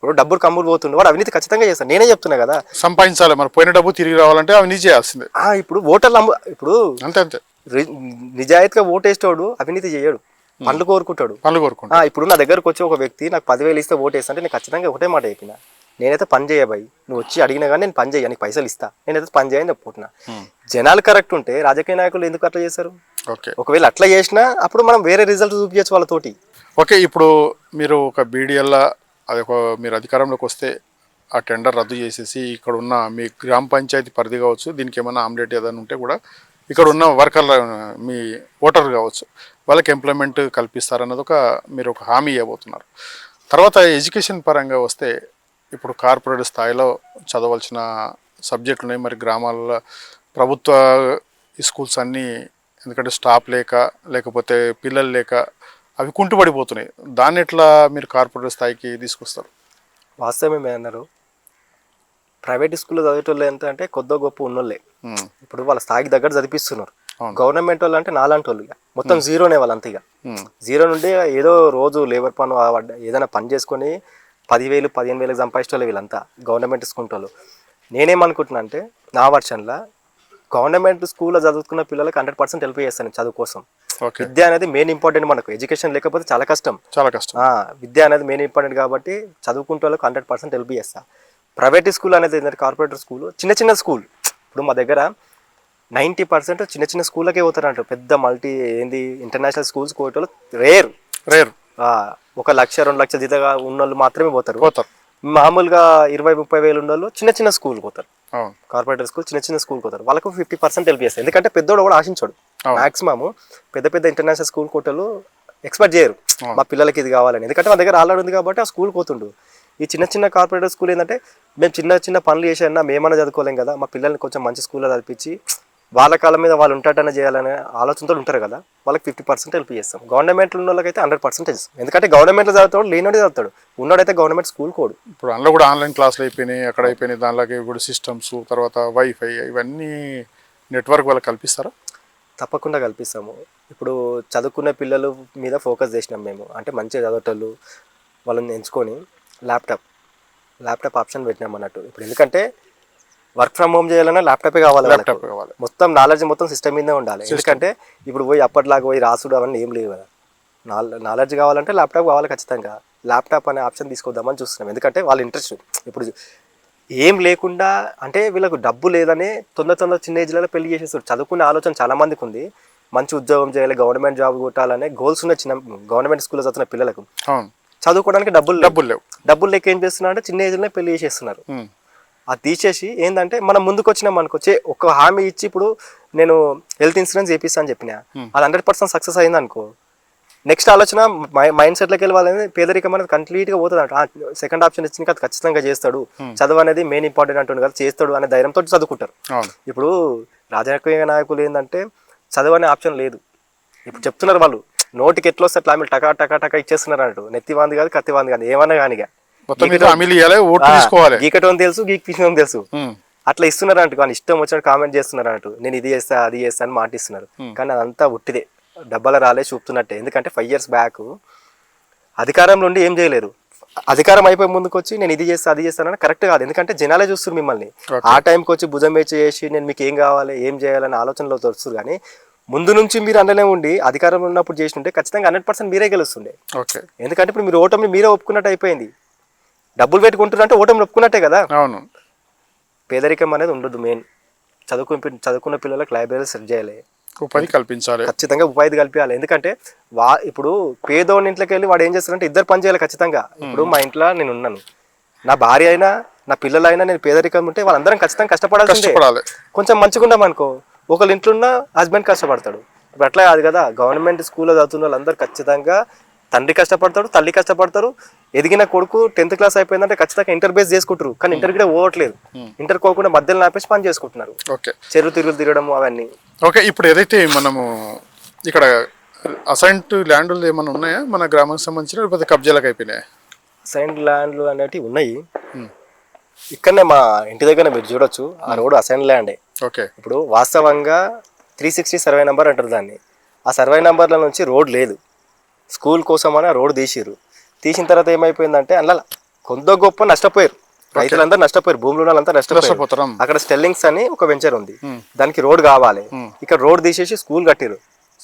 ఇప్పుడు డబ్బులు కమ్ములు పోతుండే వాడు అవినీతి ఖచ్చితంగా చేస్తాడు. నేనే చెప్తున్నా కదా. సంపాదించాలి, మరి పోయిన డబ్బు తిరిగి రావాలంటే అవినీతి చేయాల్సిందే. ఇప్పుడు ఓటర్లు ఇప్పుడు అంతే అంతే. నిజాయితీగా ఓటేసేవాడు అవినీతి చేయడు, పనులు కోరుకుంటాడు. ఇప్పుడు నా దగ్గరకు వచ్చి ఒక వ్యక్తి నాకు 10,000 ఇస్తే ఓటేస్తా అంటే నేను ఖచ్చితంగా ఒకటే మాట చెప్పిన, నేనైతే పని చేయబాయి, నువ్వు వచ్చి అడిగినా కానీ నేను పని చేయ, నీకు పైసలు ఇస్తా, నేనైతే పని చేయని చెప్పుకుంటున్నా. జనాలు కరెక్ట్ ఉంటే రాజకీయ నాయకులు ఎందుకు అట్లా చేస్తారు? ఒకవేళ అట్లా చేసినా అప్పుడు మనం వేరే రిజల్ట్ చూపించచ్చు వాళ్ళతోటి. ఓకే, ఇప్పుడు మీరు ఒక బీడీఎల్ అది ఒక మీరు అధికారంలోకి వస్తే ఆ టెండర్ రద్దు చేసేసి ఇక్కడ ఉన్న మీ గ్రామ పంచాయతీ పరిధి కావచ్చు, దీనికి ఏమైనా ఆమ్లెట్ ఏదైనా ఉంటే కూడా ఇక్కడ ఉన్న వర్కర్ల మీ ఓటర్ కావచ్చు వాళ్ళకి ఎంప్లాయ్మెంట్ కల్పిస్తారన్నది మీరు ఒక హామీ ఇవ్వబోతున్నారు. తర్వాత ఎడ్యుకేషన్ పరంగా వస్తే ఇప్పుడు కార్పొరేట్ స్థాయిలో చదవాల్సిన సబ్జెక్టులు ఉన్నాయి, మరి గ్రామాల్లో ప్రభుత్వ స్కూల్స్ అన్నీ ఎందుకంటే స్టాఫ్ లేకపోతే పిల్లలు లేక అవి కుంటుపడిపోతున్నాయి. దాన్ని ఎట్లా మీరు కార్పొరేట్ స్థాయికి తీసుకొస్తారు? వాస్తవమే అన్నారు. ప్రైవేట్ స్కూల్లో చదివేటోళ్ళు ఎంత అంటే కొద్దో గొప్ప ఉన్నోళ్ళే ఇప్పుడు వాళ్ళ స్థాయికి దగ్గర చదివిస్తున్నారు. గవర్నమెంట్ వాళ్ళు అంటే నాలాంటి వాళ్ళు ఇక మొత్తం జీరోనే వాళ్ళంతా. ఇక జీరో నుండి ఏదో రోజు లేబర్ పని ఏదైనా పని చేసుకొని 10,000 15,000 సంపాదించే వీళ్ళంతా గవర్నమెంట్ స్కూల్ వాళ్ళు. నేనేమనుకుంటున్నా అంటే నా వర్షన్లో గవర్నమెంట్ స్కూల్లో చదువుకున్న పిల్లలకు 100% హెల్ప్ చేస్తాను చదువు కోసం. విద్య అనేది మెయిన్ ఇంపార్టెంట్. మనకు ఎడ్యుకేషన్ లేకపోతే చాలా కష్టం. విద్య అనేది మెయిన్ ఇంపార్టెంట్ కాబట్టి చదువుకుంటే వాళ్ళకి 100% హెల్ప్ చేస్తా. ప్రైవేట్ స్కూల్ అనేది ఏంటంటే కార్పొరేట్ స్కూల్ చిన్న చిన్న స్కూల్. ఇప్పుడు మా దగ్గర 90% చిన్న చిన్న స్కూళ్ళకే పోతారంట. పెద్ద మల్టీ ఇంటర్నేషనల్ స్కూల్స్ పోయేటోళ్ళు రేర్. 1 లక్ష 2 లక్షల జీతగా ఉన్నోళ్ళు మాత్రమే పోతారు. మామూలుగా 20-30 వేలు ఉన్నోళ్ళు చిన్న చిన్న స్కూల్ పోతారు. కార్పొరేట్ స్కూల్ చిన్న చిన్న స్కూల్ పోతారు. వాళ్ళకు 50% హెల్ప్ చేస్తారు. ఎందుకంటే పెద్దోడు కూడా ఆశించాడు. మాక్సిమం పెద్ద ఇంటర్నేషనల్ స్కూల్ కోటలు ఎక్స్పెక్ట్ చేయరు మా పిల్లలకి ఇది కావాలని. ఎందుకంటే మా దగ్గర ఆల్రెడీ ఉంది కాబట్టి ఆ స్కూల్ పోతుండు. ఈ చిన్న చిన్న కార్పొరేట్ స్కూల్ ఏంటంటే మేము చిన్న చిన్న పనులు చేసేనా మేమన్నా చదువుకోలేం కదా, మా పిల్లల్ని కొంచెం మంచి స్కూల్లో చదివించి వాళ్ళ కాలం మీద వాళ్ళు ఉంటాడని చేయాలనే ఆలోచనతో ఉంటారు కదా, వాళ్ళకి 50% హెల్ప్ చేస్తాం. గవర్నమెంట్లో ఉన్న వాళ్ళకైతే 100% ఎందుకంటే గవర్నమెంట్లో చదువుతాడు, లేనోడే చదువుతాడు, ఉన్నోడైతే గవర్నమెంట్ స్కూల్ కోడు. ఇప్పుడు అందులో కూడా ఆన్లైన్ క్లాసులు అయిపోయినాయి, అక్కడ అయిపోయినాయి. దానిలోకి ఇప్పుడు సిస్టమ్స్, తర్వాత వైఫై, ఇవన్నీ నెట్వర్క్ వాళ్ళకి కల్పిస్తారా? తప్పకుండా కల్పిస్తాము. ఇప్పుడు చదువుకునే పిల్లల మీద ఫోకస్ చేసినాం మేము. అంటే మంచిగా చదవటోళ్ళు వాళ్ళని ఎంచుకొని ల్యాప్టాప్ ఆప్షన్ పెట్టినాం అన్నట్టు. ఇప్పుడు ఎందుకంటే వర్క్ ఫ్రమ్ హోమ్ చేయాలన్నా ల్యాప్టాపే కావాలి. మొత్తం నాలెడ్జ్ మొత్తం సిస్టమ్ మీదే ఉండాలి. ఎందుకంటే ఇప్పుడు పోయి అప్పట్లాగా పోయి రాసుడు అవన్నీ ఏం లేవు కదా. నాలెడ్జ్ కావాలంటే ల్యాప్టాప్ కావాలి ఖచ్చితంగా. ల్యాప్టాప్ అనే ఆప్షన్ తీసుకొద్దామని చూస్తున్నాం. ఎందుకంటే వాళ్ళ ఇంట్రెస్ట్ ఇప్పుడు ఏం లేకుండా అంటే వీళ్ళకు డబ్బు లేదని తొందర చిన్న ఏజ్లలో పెళ్లి చేసేస్తారు. చదువుకునే ఆలోచన చాలా మందికి ఉంది. మంచి ఉద్యోగం చేయాలి, గవర్నమెంట్ జాబ్ కొట్టాలనే గోల్స్ ఉన్న చిన్న గవర్నమెంట్ స్కూల్లో చదువుతున్న పిల్లలకు చదువుకోవడానికి డబ్బులు లేక ఏం చేస్తున్నారు అంటే చిన్న ఏజ్లోనే పెళ్లి చేసేస్తున్నారు. అది తీసేసి ఏంటంటే మనం ముందుకు వచ్చినాం అనుకోవచ్చే ఒక హామీ ఇచ్చి ఇప్పుడు నేను హెల్త్ ఇన్సూరెన్స్ చేపిస్తా అని చెప్పినా అది 100% సక్సెస్ అయింది అనుకో, నెక్స్ట్ ఆలోచన మైండ్ సెట్లోకి వెళ్ళి వాళ్ళని పేదరికం అనేది కంప్లీట్గా పోతుంది అంట. సెకండ్ ఆప్షన్ ఇచ్చిన అది ఖచ్చితంగా చేస్తాడు, చదువు అనేది మెయిన్ ఇంపార్టెంట్ అంటుంది కదా, చేస్తాడు అనే ధైర్యంతో చదువుకుంటారు. ఇప్పుడు రాజకీయ నాయకులు ఏంటంటే చదువు అనే ఆప్షన్ లేదు. ఇప్పుడు చెప్తున్నారు వాళ్ళు నోటికి ఎట్లా వస్తే అట్లా టకా ఇచ్చేస్తున్నారు అన్నట్టు. నెత్తివాంది కాదు కత్తివాంది కాదు ఏమన్నా కానిగా గీకటం తెలుసు గీక్పించడం తెలుసు అట్లా ఇస్తున్నారు అంటు. కానీ ఇష్టం వచ్చినట్టు కామెంట్ చేస్తున్నారు అన్నట్టు. నేను ఇది చేస్తా అది చేస్తా అని మాట ఇస్తున్నారు. కానీ అదంతా ఉట్టిదే, డబ్బాల రాలే చూపుతున్నట్టే. ఎందుకంటే 5 years బ్యాక్ అధికారంలో ఉండి ఏం చేయలేరు, అధికారం అయిపోయి ముందుకు వచ్చి నేను ఇది చేస్తా అది చేస్తానని కరెక్ట్ కాదు. ఎందుకంటే జనాలే చూస్తారు మిమ్మల్ని. ఆ టైంకి వచ్చి భుజం వేచి చేసి నేను మీకు ఏం కావాలి ఏం చేయాలని ఆలోచనలో తోస్తారు. కానీ ముందు నుంచి మీరు అండనే ఉండి అధికారంలో ఉన్నప్పుడు చేసినట్టే ఖచ్చితంగా 100% మీరే గెలుస్తుండే. ఎందుకంటే ఇప్పుడు మీరు ఓటమి మీరే ఒప్పుకున్నట్టు అయిపోయింది. డబ్బులు పెట్టుకుంటున్నట్టే ఓటమి ఒప్పుకున్నట్టే కదా. అవును, పేదరికం అనేది ఉండదు. మెయిన్ చదువుకున్న పిల్లలకు లైబ్రరీ సెట్ చేయాలి, ఉపాధి కల్పించాలి, ఖచ్చితంగా ఉపాధి కల్పించాలి. ఎందుకంటే ఇప్పుడు పేదోని ఇంట్లోకి వెళ్ళి వాడు ఏం చేస్తారంటే ఇద్దరు పని చేయాలి ఖచ్చితంగా. ఇప్పుడు మా ఇంట్లో నేను ఉన్నాను, నా భార్య అయినా నా పిల్లలైనా నేను పేదరికం ఉంటే వాళ్ళందరం ఖచ్చితంగా కష్టపడాల్సిందే. కొంచెం మంచిగా ఉన్నాం అనుకో, ఒకళ్ళ ఇంట్లో ఉన్న హస్బెండ్ కష్టపడతాడు. ఇప్పుడు అట్లా కాదు కదా. గవర్నమెంట్ స్కూల్లో చదువుతున్న వాళ్ళందరూ ఖచ్చితంగా తండ్రి కష్టపడతాడు, తల్లి కష్టపడతారు. ఎదిగిన కొడుకు 10th class అయిపోయిందంటే ఖచ్చితంగా ఇంటర్ బేస్ చేసుకుంటారు. కానీ ఇంటర్ కూడా పోవట్లేదు, ఇంటర్ పోకుండా మధ్యలో ఆపేసి పని చేసుకుంటున్నారు. చెరువు తిరగడం అవన్నీ. ఓకే, ఇప్పుడు ఏదైతే మనము ఇక్కడ అసైన్డ్ ల్యాండ్లు ఏమైనా ఉన్నాయా మన గ్రామానికి సంబంధించిన, లేకపోతే కబ్జాలకు అయిపోయినాయా? అసైన్డ్ ల్యాండ్లు అనేటివి ఉన్నాయి. ఇక్కడనే మా ఇంటి దగ్గర మీరు చూడొచ్చు, ఆ రోడ్ అసైన్డ్ ల్యాండే. ఓకే, ఇప్పుడు వాస్తవంగా 360 సర్వే నెంబర్ అంటారు దాన్ని. ఆ సర్వే నెంబర్ల నుంచి రోడ్ లేదు, స్కూల్ కోసం అని ఆ రోడ్ తీసిరు. తీసిన తర్వాత ఏమైపోయిందంటే అందులో కొంత గొప్ప నష్టపోయారు, రైతులందరూ నష్టపోయారు, భూములు వాళ్ళంతా నష్టపోయారు. అక్కడ స్టెల్లింగ్స్ అని ఒక వెంచర్ ఉంది, దానికి రోడ్ కావాలి, ఇక్కడ రోడ్ తీసేసి స్కూల్ కట్టిరు.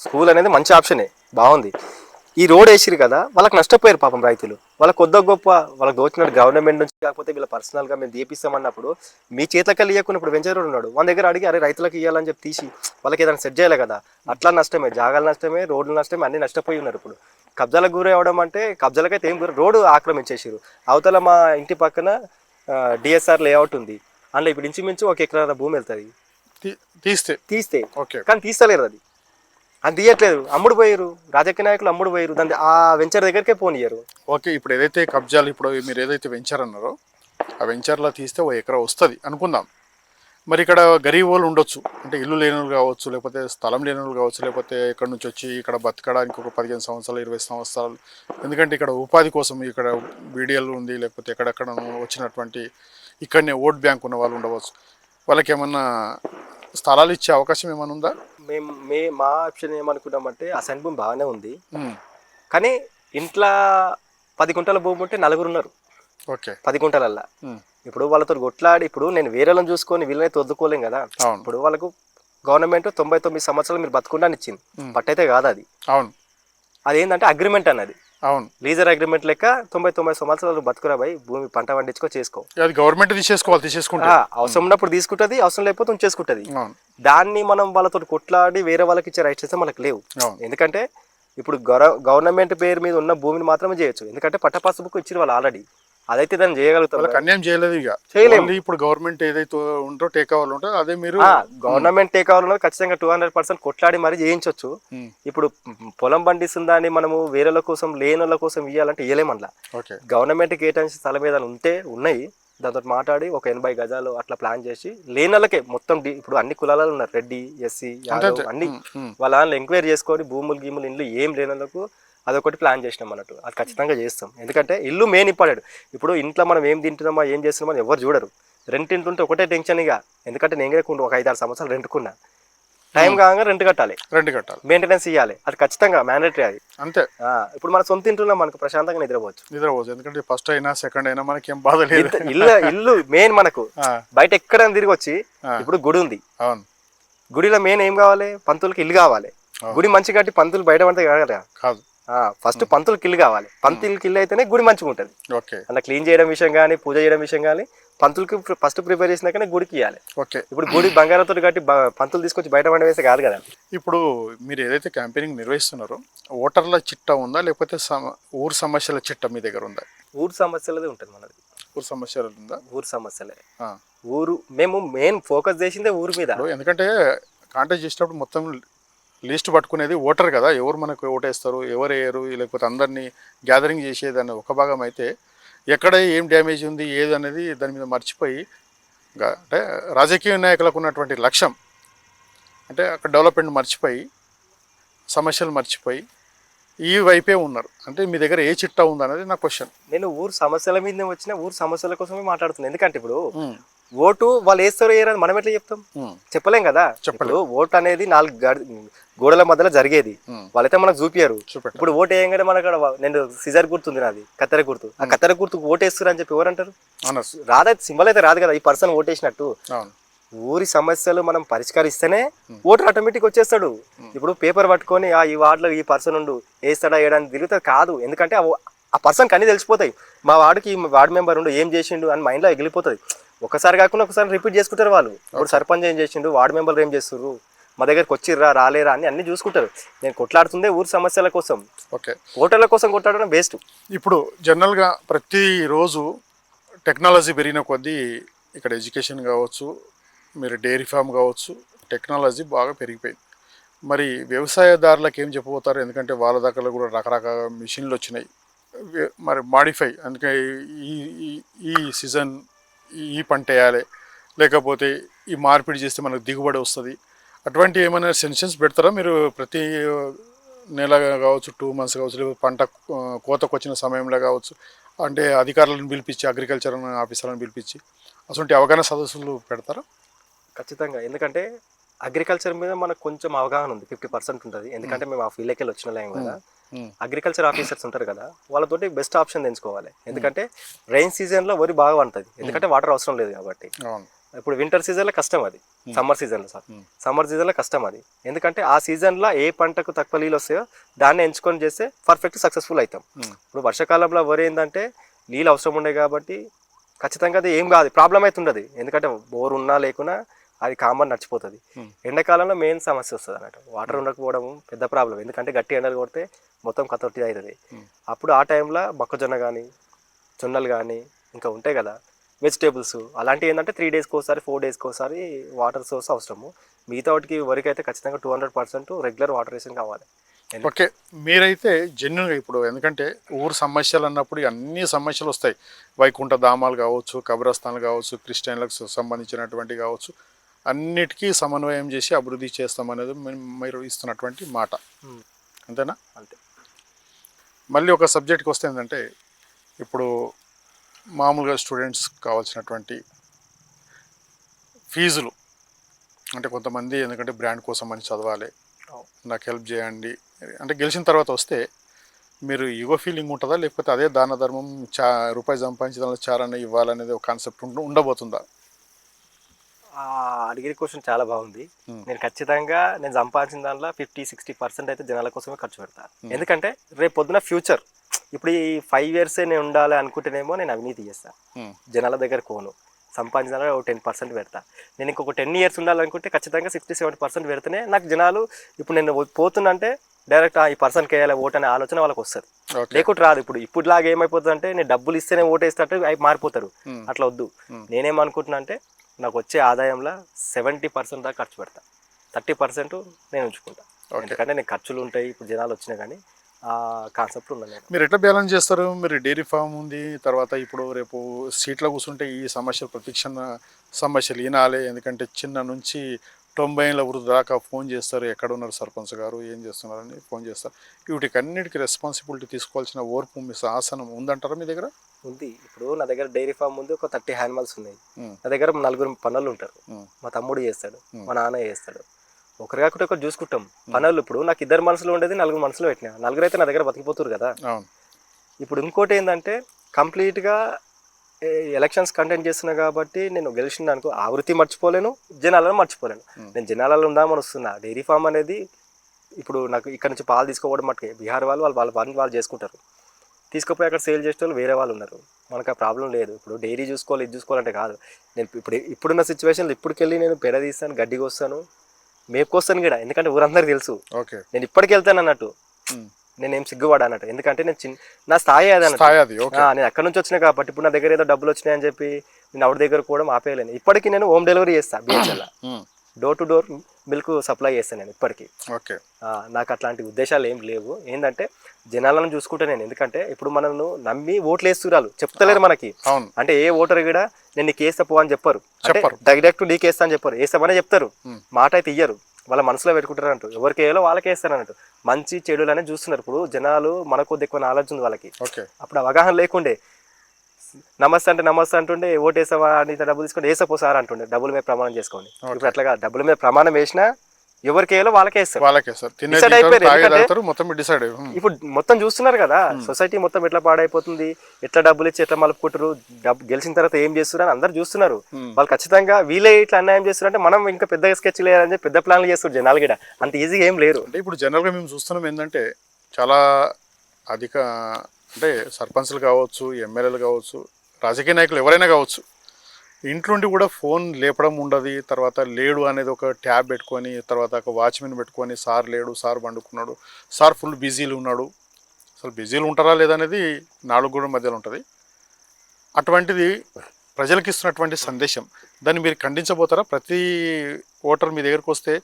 స్కూల్ అనేది మంచి ఆప్షనే, బాగుంది. ఈ రోడ్ వేసిరు కదా, వాళ్ళకి నష్టపోయారు పాపం రైతులు. వాళ్ళకి కొద్ది గొప్ప వాళ్ళకి దోచినట్టు గవర్నమెంట్ నుంచి కాకపోతే వీళ్ళ పర్సనల్గా మేము దీపిస్తామన్నప్పుడు మీ చేతికి ఇవ్వకుండా ఇప్పుడు వెంచర్ ఉన్నాడు వాళ్ళ దగ్గర అడిగి అరే రైతులకు ఇవ్వాలని చెప్పి తీసి వాళ్ళకి ఏదైనా సెట్ చేయాలి కదా. అట్లా నష్టమే, జాగాలు నష్టమే, రోడ్లు నష్టమే, అన్ని నష్టపోయి ఉన్నారు. ఇప్పుడు కబ్జాలకు గురి అవ్వడం అంటే కబ్జాలకైతే ఏం గురి, రోడ్డు ఆక్రమించేసారు. అవతల మా ఇంటి పక్కన డిఎస్ఆర్ లేఅవుట్ ఉంది, అందులో ఇప్పుడు ఇంచుమించు 1 ఎకరా భూమి వెళ్తుంది తీస్తే కానీ తీస్తలేరు, అది తీయట్లేదు, అమ్ముడు పోయారు, రాజకీయ నాయకులు అమ్ముడు పోయారు, దాన్ని ఆ వెంచర్ దగ్గరికే పోనీయరు. ఓకే, ఇప్పుడు ఏదైతే కబ్జాలు ఇప్పుడు మీరు ఏదైతే వెంచర్ అన్నారో ఆ వెంచర్లో తీస్తే 1 ఎకరా వస్తుంది అనుకుందాం. మరి ఇక్కడ గరీబ్ వాళ్ళు ఉండొచ్చు, అంటే ఇల్లు లేని వాళ్ళు కావచ్చు, లేకపోతే స్థలం లేని వాళ్ళు కావచ్చు, లేకపోతే ఇక్కడ నుంచి వచ్చి ఇక్కడ బతకడానికి ఒక 15 సంవత్సరాలు 20 సంవత్సరాలు, ఎందుకంటే ఇక్కడ ఉపాధి కోసం ఇక్కడ బీడిఎల్ ఉంది, లేకపోతే ఎక్కడెక్కడ వచ్చినటువంటి ఇక్కడనే ఓట్ బ్యాంక్ ఉన్న వాళ్ళు ఉండవచ్చు. వాళ్ళకి ఏమన్నా స్థలాలు ఇచ్చే అవకాశం ఏమైనా ఉందా? మా ఆప్షన్ ఏమనుకున్నామంటే అసైన్ భూమి బాగానే ఉంది, కానీ ఇంట్లో 10 గుంటల భూమి ఉంటే 4 ఉన్నారు. ఓకే, 10 గుంటలల్లా ఇప్పుడు వాళ్ళతో కొట్లాడి, ఇప్పుడు నేను వేరేలను చూసుకొని వీళ్ళని తొద్దుకోలేం కదా. ఇప్పుడు వాళ్ళకు గవర్నమెంట్ 99 సంవత్సరాలు మీరు బతుకుండా ఇచ్చింది, పట్టయితే కాదు అది. అవును, అదేంటంటే అగ్రిమెంట్ అన్నది. అవును, లీజర్ అగ్రిమెంట్ లెక్క 99 సంవత్సరాలు బతుకురా భయ్, భూమి పంట పండించుకో చేసుకో, అది గవర్నమెంట్ తీసేసుకుంటా, అవసరం ఉన్నప్పుడు తీసుకుంటది, అవసరం లేకపోతే ఉంచేసుకుంటది. దాన్ని మనం వాళ్ళతో కొట్లాడి వేరే వాళ్ళకి ఇచ్చే రైట్స్ అయితే మనకు లేవు. ఎందుకంటే ఇప్పుడు గవర్నమెంట్ పేరు మీద ఉన్న భూమిని మాత్రమే చేయొచ్చు, ఎందుకంటే పట్టపాస్ బుక్ ఇచ్చిన వాళ్ళు ఆల్రెడీ, అదైతే దాన్ని చేయగలుగుతాం. అన్యాయం చేయలేదు, ఇక చేయలేము. ఇప్పుడు గవర్నమెంట్ ఏదైతే ఉంటో టేక్ ఓవర్ ఉంటో అదే మీరు గవర్నమెంట్ టేక్ ఓవర్ ఉన్నది ఖచ్చితంగా 200% కొట్లాడి మరి చేయించవచ్చు. ఇప్పుడు పొలం పండిస్తుందని మనము వేరేల కోసం లేని వాళ్ళ కోసం ఇవ్వాలంటే ఇవ్వలేమన్నా. గవర్నమెంట్ కేటాయించిన స్థలం మీద ఉన్నాయి, దాంతో మాట్లాడి ఒక 80 గజాలు అట్లా ప్లాన్ చేసి లేని వాళ్ళకే మొత్తం ఇప్పుడు అన్ని కులాలు ఉన్నారు, రెడ్డి, ఎస్సీ, యాదవ్ అన్ని వాళ్ళ ఎంక్వైరీ చేసుకొని భూములు గీములు ఇండ్లు ఏం లేని వాళ్ళకు అదొకటి ప్లాన్ చేసినాం అన్నట్టు. అది ఖచ్చితంగా చేస్తాం, ఎందుకంటే ఇల్లు మెయిన్ ఇంపార్టెంట్. ఇప్పుడు ఇంట్లో మనం ఏం తింటున్నామా ఏం చేస్తున్నామో అని ఎవరు చూడరు. రెంట్ ఇంటుంటే ఒకటే టెన్షన్ ఇక, ఎందుకంటే నేను ఒక 5-6 సంవత్సరాలు రెంట్కున్నా, టైం కాగా రెంట్ కట్టాలి, మెయింటెనెన్స్ ఇవ్వాలి, అది ఖచ్చితంగా మ్యాండేటరీ అది. అంతే. ఇప్పుడు మనం సొంత ఇంటున్నాం మనకు ప్రశాంతంగా నిద్రపోవచ్చు, ఎందుకంటే ఫస్ట్ అయినా సెకండ్ అయినా మనకి ఏం బాధ లేదు. ఇల్లు మెయిన్ మనకు. బయట ఎక్కడైనా తిరిగి వచ్చి ఇప్పుడు గుడి ఉంది, గుడిలో మెయిన్ ఏం కావాలి, పంతులకి ఇల్లు కావాలి. గుడి మంచి కట్టి పంతులు బయట పడితే కాదు, ఫస్ట్ పంతులకి ఇల్లు కావాలి. పంతులకి ఇల్లు అయితేనే గుడి మంచిగా ఉంటుంది. అలా క్లీన్ చేయడం విషయం కానీ పూజ చేయడం విషయం కానీ పంతులకి ఫస్ట్ ప్రిపేర్ చేసినాకనే గుడికి ఇవ్వాలి. ఇప్పుడు గుడి బంగారంతో కట్టి పంతులు తీసుకొచ్చి బయట పండ వేస్తే కాదు కదా. ఇప్పుడు మీరు ఏదైతే క్యాంపెయినింగ్ నిర్వహిస్తున్నారో ఓటర్ల చిట్టా ఉందా, లేకపోతే ఊరు సమస్యల చిట్టా మీ దగ్గర ఉందా? ఊరు సమస్యలదే ఉంటుంది మనది. ఊరు సమస్యలు ఉందా? ఊరు సమస్యలే. ఊరు మేము మెయిన్ ఫోకస్ చేసిందే ఊరు మీద. ఎందుకంటే కాంటాక్ట్ చేసినప్పుడు మొత్తం లిస్ట్ పట్టుకునేది ఓటర్ కదా, ఎవరు మనకు ఓటేస్తారు ఎవరు వేయరు, లేకపోతే అందరినీ గ్యాదరింగ్ చేసేది అనే ఒక భాగం అయితే ఎక్కడ ఏం డ్యామేజ్ ఉంది ఏది అనేది దాని మీద మర్చిపోయి, అంటే రాజకీయ నాయకులకు ఉన్నటువంటి లక్ష్యం అంటే అక్కడ డెవలప్మెంట్ మర్చిపోయి సమస్యలు మర్చిపోయి ఈ వైపే ఉన్నారు. అంటే మీ దగ్గర ఏ చిట్టా ఉందనేది నా క్వశ్చన్. నేను ఊరు సమస్యల మీదనే వచ్చిన ఊరు సమస్యల కోసమే మాట్లాడుతున్నాను. ఎందుకంటే ఇప్పుడు ఓటు వాళ్ళు వేస్తారో వేయరని మనం ఎట్లా చెప్తాం, చెప్పలేం కదా. ఇప్పుడు ఓటు అనేది 4 గోడల మధ్యలో జరిగేది, వాళ్ళైతే మనకు చూపియారు. ఇప్పుడు ఓటు వేయంగానే మనకు నేను సిజర్ గుర్తుంది నాది, కత్తెర గుర్తు, ఆ కత్తెర గుర్తుకు ఓటేస్తారు అని చెప్పి ఎవరంటారు? రాదా, సింబల్ అయితే రాదు కదా ఈ పర్సన్ ఓటేసినట్టు. ఊరి సమస్యలు మనం పరిష్కరిస్తేనే ఓటర్ ఆటోమేటిక్ వచ్చేస్తాడు. ఇప్పుడు పేపర్ పట్టుకొని ఈ వార్డులో ఈ పర్సన్ ఉండు వేస్తాడా వేయడానికి తిరుగుతుంది కాదు, ఎందుకంటే ఆ పర్సన్కి అన్ని తెలిసిపోతాయి. మా వార్డుకి ఈ వార్డు మెంబర్ ఉండు ఏం చేసిండు అని మైండ్లో ఎగిలిపోతుంది. ఒకసారి కాకుండా ఒకసారి రిపీట్ చేసుకుంటారు వాళ్ళు. ఇప్పుడు సర్పంచ్ ఏం చేసిండు, వార్డు మెంబర్లు ఏం చేస్తారు, మా దగ్గరకు వచ్చిర్రా రాలేరా అని అన్ని చూసుకుంటారు. నేను కొట్లాడుతుందే ఊరి సమస్యల కోసం, ఓటర్ల కోసం కొట్లాడడం బెస్ట్. ఇప్పుడు జనరల్గా ప్రతిరోజు టెక్నాలజీ పెరిగిన కొద్దీ ఇక్కడ ఎడ్యుకేషన్ కావచ్చు, మీరు డైరీ ఫామ్ కావచ్చు, టెక్నాలజీ బాగా పెరిగిపోయింది. మరి వ్యవసాయదారులకు ఏం చెప్పబోతారు? ఎందుకంటే వాళ్ళ దగ్గర కూడా రకరకాల మిషన్లు వచ్చినాయి, మరి మాడిఫై, అందుకే ఈ సీజన్ ఈ పంట వేయాలి, లేకపోతే ఈ మార్పిడి చేస్తే మనకు దిగుబడి వస్తుంది, అటువంటి ఏమైనా సెన్షన్స్ పెడతారా మీరు? ప్రతి నెల కావచ్చు, 2 months కావచ్చు, లేకపోతే పంట కోతకు వచ్చిన సమయంలో కావచ్చు, అంటే అధికారులను పిలిపించి అగ్రికల్చర్ ఆఫీసర్లను పిలిపించి అటువంటి అవగాహన సదస్సులు పెడతారా? ఖచ్చితంగా, ఎందుకంటే అగ్రికల్చర్ మీద మనకు కొంచెం అవగాహన ఉంది, 50% ఉంటుంది. ఎందుకంటే మేము ఆ ఫీల్డ్కి వెళ్ళి వచ్చిన లేం కదా. అగ్రికల్చర్ ఆఫీసర్స్ ఉంటారు కదా, వాళ్ళతోటి బెస్ట్ ఆప్షన్ ఎంచుకోవాలి. ఎందుకంటే రైన్ సీజన్లో వరి బాగా పండుతుంది, ఎందుకంటే వాటర్ అవసరం లేదు కాబట్టి. ఇప్పుడు వింటర్ సీజన్లో కష్టం అది, సమ్మర్ సీజన్లో కష్టం అది. ఎందుకంటే ఆ సీజన్లో ఏ పంటకు తక్కువ నీళ్ళు వస్తాయో దాన్ని ఎంచుకొని చేస్తే పర్ఫెక్ట్ సక్సెస్ఫుల్ అవుతాం. ఇప్పుడు వర్షాకాలంలో వరి ఏంటంటే నీళ్ళు అవసరం ఉండే కాబట్టి ఖచ్చితంగా అది ఏం కాదు, ప్రాబ్లం అవుతుండదు. ఎందుకంటే బోర్ ఉన్నా లేకున్నా అది కామన్ నడిచిపోతుంది. ఎండాకాలంలో మెయిన్ సమస్య వస్తుంది అన్నట్టు, వాటర్ ఉండకపోవడం పెద్ద ప్రాబ్లం. ఎందుకంటే గట్టి ఎండలు కొడితే మొత్తం కతొట్టి అవుతుంది. అప్పుడు ఆ టైంలో మొక్కజొన్న కానీ జొన్నలు కానీ ఇంకా ఉంటాయి కదా వెజిటేబుల్స్, అలాంటివి ఏంటంటే 3 డేస్కి ఒకసారి 4 డేస్కి ఒకసారి వాటర్ సోర్స్ అవసరము. మిగతా వాటికి వరకు అయితే ఖచ్చితంగా 200% రెగ్యులర్ వాటర్ రేషన్ కావాలి. ఓకే, మీరైతే జెన్యున్గా ఇప్పుడు ఎందుకంటే ఊరు సమస్యలు అన్నప్పుడు అన్ని సమస్యలు వస్తాయి. వైకుంఠ ధామాలు కావచ్చు, కబ్రస్థానాలు కావచ్చు, క్రిస్టియన్లకు సంబంధించినటువంటి కావచ్చు, అన్నిటికీ సమన్వయం చేసి అభివృద్ధి చేస్తామనేది మీరు ఇస్తున్నటువంటి మాట, అంతేనా? అంతే. మళ్ళీ ఒక సబ్జెక్ట్కి వస్తే ఏంటంటే ఇప్పుడు మామూలుగా స్టూడెంట్స్ కావాల్సినటువంటి ఫీజులు అంటే కొంతమంది ఎందుకంటే బ్రాండ్ కోసం అని చదవాలి, నాకు హెల్ప్ చేయండి అంటే గెలిచిన తర్వాత వస్తే మీరు ఈగో ఫీలింగ్ ఉంటుందా, లేకపోతే అదే దాన ధర్మం రూపాయి సంపాదించి దానిలో చారణ ఇవ్వాలనేది ఒక కాన్సెప్ట్ ఉండబోతుందా? అడిగిన క్వశ్చన్ చాలా బాగుంది. నేను ఖచ్చితంగా నేను సంపాదించిన దాంట్లో 50-60% అయితే జనాల కోసమే ఖర్చు పెడతాను. ఎందుకంటే రేపు పొద్దున ఫ్యూచర్, ఇప్పుడు ఈ 5 ఇయర్సే నేను ఉండాలి అనుకుంటేనేమో నేను అవినీతి చేస్తాను, జనాల దగ్గర కోను, సంపాదించిన 10% పెడతా. నేను ఇంకొక 10 ఇయర్స్ ఉండాలనుకుంటే ఖచ్చితంగా 60-70% పెడితేనే నాకు జనాలు, ఇప్పుడు నేను పోతున్నా అంటే డైరెక్ట్ ఈ పర్సన్కి వేయాలి ఓటు అనే ఆలోచన వాళ్ళకి వస్తుంది, లేకుంటే రాదు. ఇప్పుడులాగా ఏమైపోతుంది అంటే నేను డబ్బులు ఇస్తేనే ఓటు వేస్తే అవి మారిపోతారు, అట్లా వద్దు. నేనేమనుకుంటున్నా అంటే నాకు వచ్చే ఆదాయంలో 70% దాకా ఖర్చు పెడతా, 30% నేను ఉంచుకుంటా. ఎందుకంటే నేను ఖర్చులు ఉంటాయి, ఇప్పుడు జనాలు వచ్చినా కానీ ఆ కాన్సెప్ట్ ఉన్నది. మీరు ఎట్లా బ్యాలెన్స్ చేస్తారు? మీరు డైరీ ఫామ్ ఉంది, తర్వాత ఇప్పుడు రేపు సీట్లో కూర్చుంటే ఈ సమస్యలు ప్రతిక్షణ సమస్యలు వినాలి. ఎందుకంటే చిన్న నుంచి 90 ఏళ్ళ వృద్ధి దాకా ఫోన్ చేస్తారు, ఎక్కడ ఉన్నారు సర్పంచ్ గారు, ఏం చేస్తున్నారని ఫోన్ చేస్తారు. వీటికన్నిటికీ రెస్పాన్సిబిలిటీ తీసుకోవాల్సిన ఓర్పు మీ ఆసనం ఉందంటారా మీ దగ్గర? ఉంది. ఇప్పుడు నా దగ్గర డైరీ ఫామ్ ఉంది, ఒక 30 యానిమల్స్ ఉన్నాయి. నా దగ్గర 4 పనులు ఉంటారు. మా తమ్ముడు చేస్తాడు, మా నాన్న చేస్తాడు, ఒకరు కాకుండా ఒకరు చూసుకుంటాం పనులు. ఇప్పుడు నాకు 2 మనసులు ఉండేది 4 మనసులు పెట్టినా, 4 అయితే నా దగ్గర బతికిపోతారు కదా. ఇప్పుడు ఇంకోటి ఏంటంటే కంప్లీట్గా ఎలక్షన్స్ కంటెంట్ చేస్తున్నా కాబట్టి నేను గెలిచిన అనుకో ఆ వృత్తి మర్చిపోలేను, జనాలను మర్చిపోలేను. నేను జనాలలో ఉందామని వస్తున్నా. డైరీ ఫామ్ అనేది ఇప్పుడు నాకు ఇక్కడ నుంచి పాలు తీసుకోవడం మట్టుకే బీహార్ వాళ్ళ పని వాళ్ళు చేసుకుంటారు, తీసుకుపోయి అక్కడ సేల్ చేసే వాళ్ళు వేరే వాళ్ళు ఉన్నారు. మనకు ఆ ప్రాబ్లం లేదు. ఇప్పుడు డైరీ చూసుకోవాలి, ఇది చూసుకోవాలంటే కాదు. నేను ఇప్పుడున్న సిచ్యువేషన్లో ఇప్పటికెళ్ళి నేను పెడ తీస్తాను, గడ్డికి వస్తాను, మేపుకొస్తాను కూడా. ఎందుకంటే ఊరందరికి తెలుసు నేను ఇప్పటికి వెళ్తాను అన్నట్టు, నేనేం సిగ్గుపడా అన్నట్టు. ఎందుకంటే నేను నా స్థాయి అది అన్నట్టు. నేను అక్కడ నుంచి వచ్చినా కాబట్టి ఇప్పుడు నా దగ్గర ఏదో డబ్బులు వచ్చినాయని చెప్పి నేను ఆవిడ దగ్గర కూడా ఆపేయలేను. ఇప్పటికీ నేను హోమ్ డెలివరీ చేస్తాను, BHL door to door milk supply చేస్తాను నేను ఇప్పటికీ. నాకు అట్లాంటి ఉద్దేశాలు ఏం లేవు. ఏంటంటే జనాలను చూసుకుంటే నేను, ఎందుకంటే ఇప్పుడు మనల్ని నమ్మి ఓట్లు వేస్తున్నారు, చెప్తలేరు మనకి. అంటే ఏ ఓటర్ కూడా నేను నీకు వేస్తా పో అని చెప్పరు, డైరెక్ట్ నీకు వేస్తా అని చెప్పరు, వేస్తామనే చెప్తారు, మాట అయితే ఇయ్యరు. వాళ్ళ మనసులో పెట్టుకుంటారు అంటూ, ఎవరికి వేయాలో వాళ్ళకే వేస్తారు అన్నట్టు. మంచి చెడులు అనేది చూస్తున్నారు. ఇప్పుడు జనాలు మనకు ఎక్కువ నాలెడ్జ్ ఉంది వాళ్ళకి, అప్పుడు అవగాహన లేకుండే నమస్తే అంటుండే, ఓటు వేసావా అని డబ్బులు తీసుకుంటే వేసపోసారు అంటుండే, డబ్బుల మీద ప్రమాణం చేసుకోండి. ఇప్పుడు అట్లాగా డబ్బుల మీద ప్రమాణం వేసినా ఎవరికి వేయాలో వాళ్ళకే వేస్తారు. ఇప్పుడు మొత్తం చూస్తున్నారు కదా సొసైటీ మొత్తం ఎట్లా పాడైపోతుంది, ఎట్లా డబ్బులు ఇచ్చి ఎట్లా మలుపుకుంటారు, గెలిచిన తర్వాత ఏం చేస్తున్నారు అని అందరు చూస్తున్నారు. వాళ్ళు ఖచ్చితంగా వీళ్ళే ఇట్లా అన్యాయం చేస్తున్నారంటే మనం ఇంకా పెద్ద స్కెచ్ లేదని చెప్పి పెద్ద ప్లాన్లు చేస్తారు జనాలు కూడా. అంత ఈజీగా ఏం లేరు. అంటే ఇప్పుడు జనరల్గా మేము చూస్తున్నాం ఏంటంటే చాలా అధిక అంటే సర్పంచ్లు కావచ్చు, ఎమ్మెల్యేలు కావచ్చు, రాజకీయ నాయకులు ఎవరైనా కావచ్చు, ఇంట్లోండి కూడా ఫోన్ లేపడం ఉండదు. తర్వాత లేడు అనేది ఒక ట్యాబ్ పెట్టుకొని, తర్వాత ఒక వాచ్మెన్ పెట్టుకొని, సార్ లేడు, సార్ పండుకున్నాడు, సార్ ఫుల్ బిజీలు ఉన్నాడు, అసలు బిజీలు ఉంటారా లేదనేది 4 గోడల మధ్యలో ఉంటుంది. అటువంటిది ప్రజలకు ఇస్తున్నటువంటి సందేశం, దాన్ని మీరు ఖండించబోతారా? ప్రతి ఓటర్ మీ దగ్గరకు వస్తే